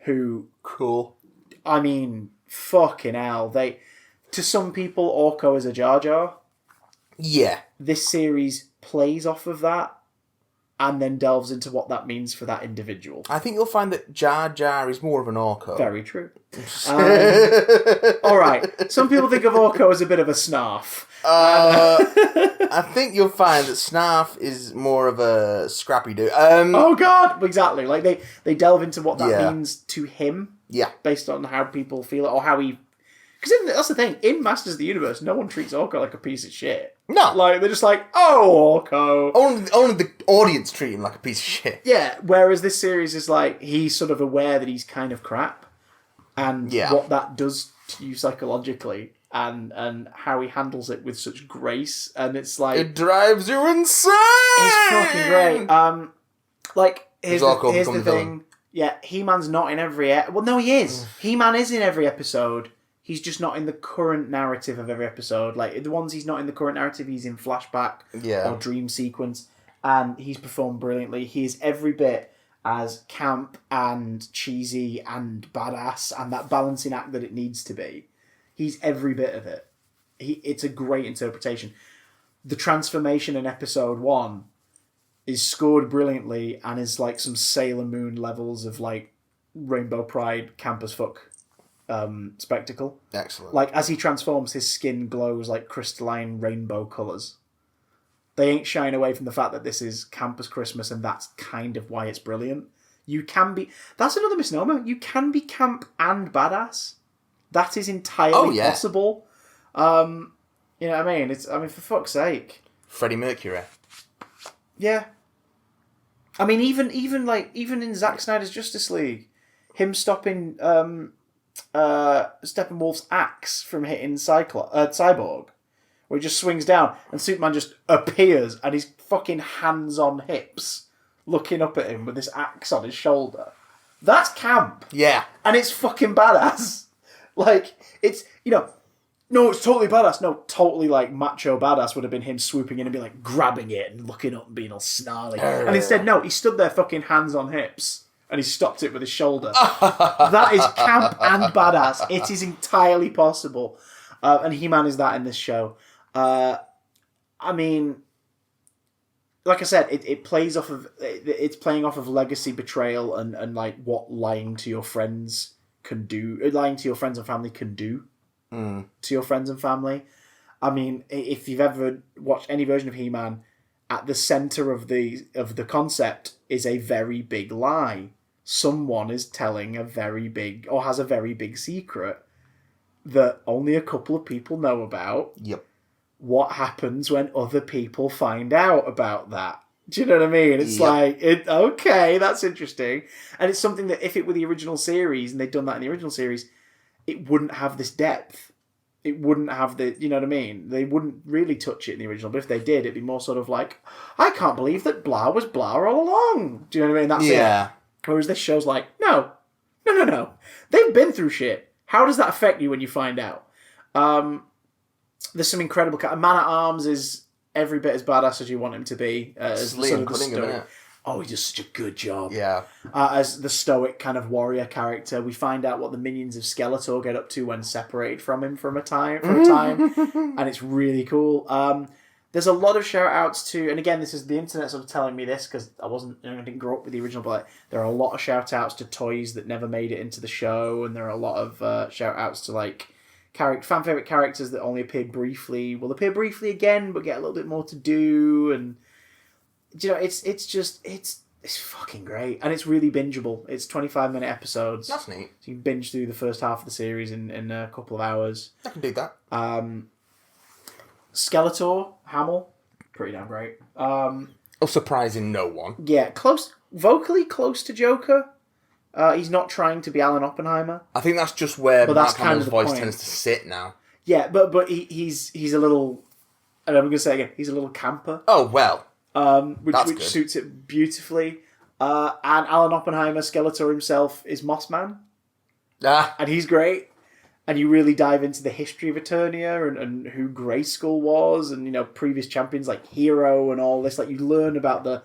who... Cool. I mean, fucking hell. To some people, Orko is a Jar Jar. Yeah. This series plays off of that and then delves into what that means for that individual. I think you'll find that Jar Jar is more of an Orko. Very true. All right. Some people think of Orko as a bit of a snarf. I think you'll find that Snarf is more of a scrappy dude. Oh, God! Exactly. Like, they delve into what that means to him. Yeah. Based on how people feel it or how he... Because that's the thing. In Masters of the Universe, no one treats Orko like a piece of shit. No. Like, they're just like, oh, Orko. Only the audience treat him like a piece of shit. Yeah, whereas this series is like, he's sort of aware that he's kind of crap. And what that does to you psychologically. And how he handles it with such grace. And it's like... It drives you insane! It's fucking great. Like, here's the thing. Villain. Yeah, He-Man's not in every... Well, no, he is. He-Man is in every episode. He's just not in the current narrative of every episode. Like, the ones he's not in the current narrative, he's in flashback or dream sequence. And he's performed brilliantly. He is every bit as camp and cheesy and badass and that balancing act that it needs to be. He's every bit of it. It's a great interpretation. The transformation in episode 1 is scored brilliantly and is like some Sailor Moon levels of like Rainbow Pride camp as fuck spectacle. Excellent. Like as he transforms, his skin glows like crystalline rainbow colours. They ain't shying away from the fact that this is Campus Christmas and that's kind of why it's brilliant. You can be... That's another misnomer. You can be camp and badass. That is entirely possible. You know what I mean? For fuck's sake. Freddie Mercury. Yeah. I mean, even in Zack Snyder's Justice League, him stopping Steppenwolf's axe from hitting Cyborg, where he just swings down and Superman just appears and he's fucking hands on hips looking up at him with this axe on his shoulder. That's camp. Yeah. And it's fucking badass. Like, it's, no, it's totally badass. No, totally, like, macho badass would have been him swooping in and being like, grabbing it and looking up and being all snarly. And instead, no, he stood there fucking hands on hips and he stopped it with his shoulder. That is camp and badass. It is entirely possible. And He-Man is that in this show. I mean, like I said, it plays off of... It's playing off of legacy betrayal and like, what lying to your friends can do... Lying to your friends and family can do to your friends and family. I mean, if you've ever watched any version of He-Man, at the centre of the concept is a very big lie. Someone is telling a very big... Or has a very big secret that only a couple of people know about. Yep. What happens when other people find out about that? Do you know what I mean? It's like, okay, that's interesting. And it's something that if it were the original series, and they'd done that in the original series, it wouldn't have this depth. It wouldn't have the, you know what I mean? They wouldn't really touch it in the original, but if they did, it'd be more sort of like, I can't believe that blah was blah all along. Do you know what I mean? That's it. Whereas this show's like, no. They've been through shit. How does that affect you when you find out? There's some incredible... Man-at-Arms is every bit as badass as you want him to be. As Liam Cunningham, isn't it? Oh, he does such a good job. Yeah. As the stoic kind of warrior character, we find out what the minions of Skeletor get up to when separated from him for a time, and it's really cool. There's a lot of shout-outs to... And again, this is the internet sort of telling me this, because I didn't grow up with the original, but like, there are a lot of shout-outs to toys that never made it into the show, and there are a lot of shout-outs to, like... fan favorite characters that only appeared briefly will appear briefly again, but get a little bit more to do, and it's fucking great, and it's really bingeable. It's 25-minute episodes. That's neat. So you can binge through the first half of the series in a couple of hours. I can do that. Skeletor, Hamill, pretty damn great. Surprising no one. Yeah, vocally close to Joker. He's not trying to be Alan Oppenheimer. I think that's just where Mark Hamill's voice tends to sit now. Yeah, but he's a little... And I'm going to say again, he's a little camper. Oh, well. Which suits it beautifully. And Alan Oppenheimer, Skeletor himself, is Mossman. And he's great. And you really dive into the history of Eternia and who Grayskull was and, previous champions like Hero and all this. Like, you learn about the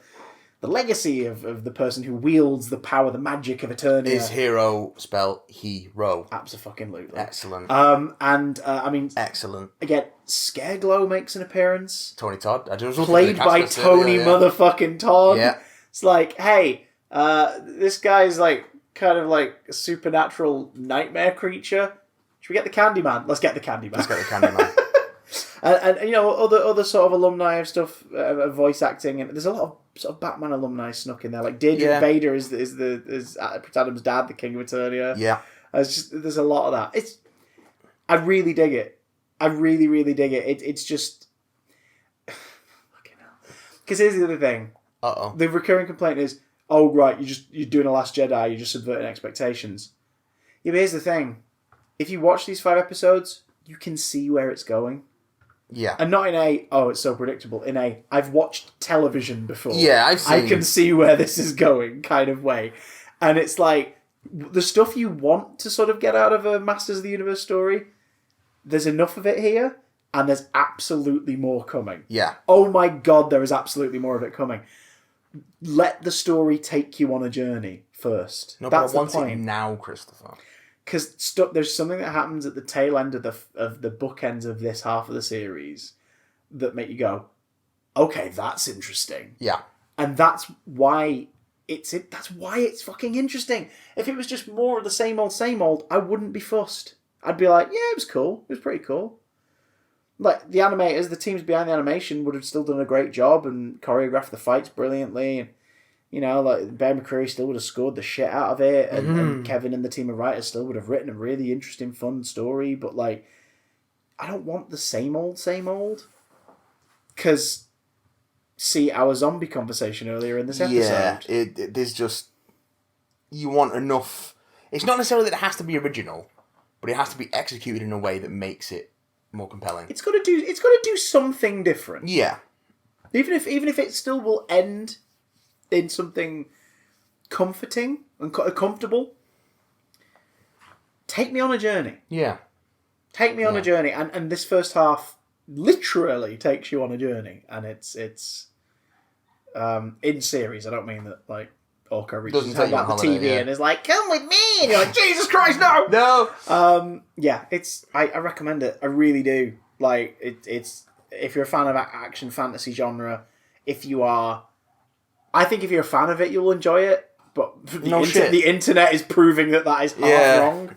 the legacy of the person who wields the power, the magic of Eternia. Is hero spell hero? Absolutely. Excellent. I mean, excellent. Again, Scareglow makes an appearance. Tony Todd. Played by Tony motherfucking Todd. Yeah. It's like, hey, this guy's like kind of like a supernatural nightmare creature. Should we get the Candyman? Let's get the Candyman. and you know, other sort of alumni of stuff, voice acting, and there's a lot of sort of Batman alumni snuck in there. Like Deirdre Bader is Prince Adam's dad, the King of Eternia. Yeah, there's a lot of that. I really dig it. I really, really dig it. It's just fucking hell. Because here's the other thing. The recurring complaint is, oh right, you're doing a Last Jedi. You're just subverting expectations. Yeah, but here's the thing. If you watch these 5 episodes, you can see where it's going. Yeah. And not in it's so predictable. In I've watched television before. Yeah, I can see where this is going kind of way. And it's like, the stuff you want to sort of get out of a Masters of the Universe story, there's enough of it here, and there's absolutely more coming. Yeah. Oh my God, there is absolutely more of it coming. Let the story take you on a journey first. No, that's but I want the point. it now, Christopher. Because there's something that happens at the tail end of the bookends of this half of the series that make you go, okay, that's interesting. Yeah. And that's why it's fucking interesting. If it was just more of the same old, I wouldn't be fussed. I'd be like, yeah, it was cool. It was pretty cool. Like, the animators, the teams behind the animation would have still done a great job and choreographed the fights brilliantly. And, you know, like, Bear McCreary still would have scored the shit out of it. And Kevin and the team of writers still would have written a really interesting, fun story. But, like, I don't want the same old. Because, see our zombie conversation earlier in this episode. Yeah, there's just... You want enough... It's not necessarily that it has to be original, but it has to be executed in a way that makes it more compelling. It's got to do something different. Yeah. Even if it still will end in something comforting and comfortable, take me on a journey. Yeah. Take me on a journey, and this first half literally takes you on a journey, and it's in series. I don't mean that like Orca reaches out about the TV and is like, "Come with me," and you're like, "Jesus Christ, no!" No. I recommend it. I really do. Like it's if you're a fan of action fantasy genre, I think if you're a fan of it, you'll enjoy it. But the internet is proving that is half wrong.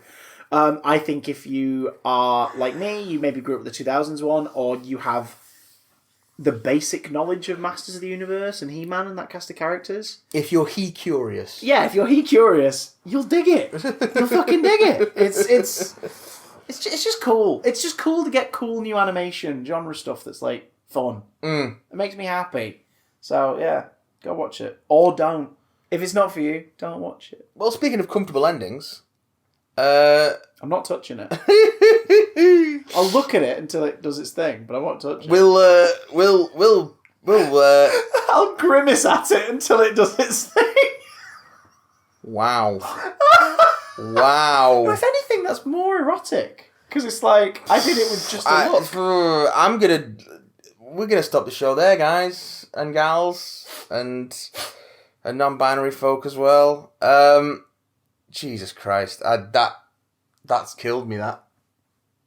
I think if you are like me, you maybe grew up with the 2000s one, or you have the basic knowledge of Masters of the Universe and He-Man and that cast of characters. If you're He-curious. Yeah, if you're He-curious, you'll dig it. You'll fucking dig it. It's just cool. It's just cool to get cool new animation, genre stuff that's like fun. It makes me happy. So yeah, go watch it. Or don't. If it's not for you, don't watch it. Well, speaking of comfortable endings... I'm not touching it. I'll look at it until it does its thing, but I won't touch it. We'll I'll grimace at it until it does its thing. Wow. Wow. But if anything, that's more erotic. Because it's like, I did it with just a look. We're gonna stop the show there, guys and gals, and non-binary folk as well. Jesus Christ, that's killed me.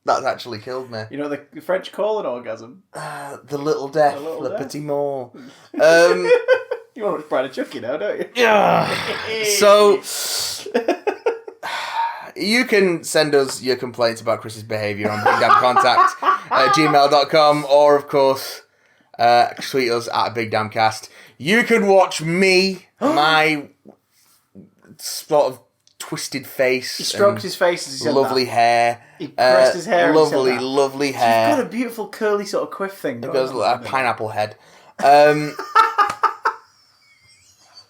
That's actually killed me. You know the French call an orgasm? The little death, le petit mort. You want to watch Bride of Chucky now, don't you? Yeah. So you can send us your complaints about Chris's behaviour on bigdamcontact@gmail.com, or of course tweet us at bigdamcast. You can watch me, my sort of twisted face. He stroked his face as he said lovely that. hair. He pressed his hair. Lovely hair. He's got a beautiful curly sort of quiff thing. It goes like a pineapple head. You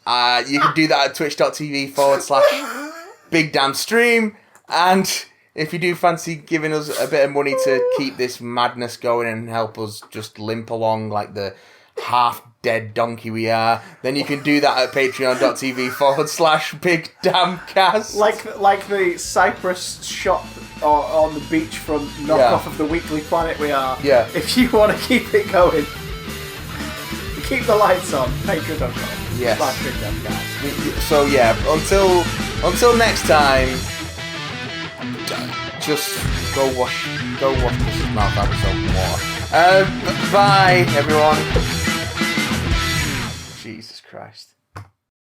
can do that at twitch.tv/bigdamstream. And if you do fancy giving us a bit of money to keep this madness going and help us just limp along like the half-dead donkey we are, then you can do that at patreon.tv/bigdamcast. Like the Cyprus shop on the beach from knockoff of the Weekly Planet we are. Yeah. If you want to keep it going, keep the lights on, patreon.com. Yes. Bad trip, guys. So yeah, until next time, just go wash Chris's mouth out with soap and water. Bye, everyone. Jesus Christ.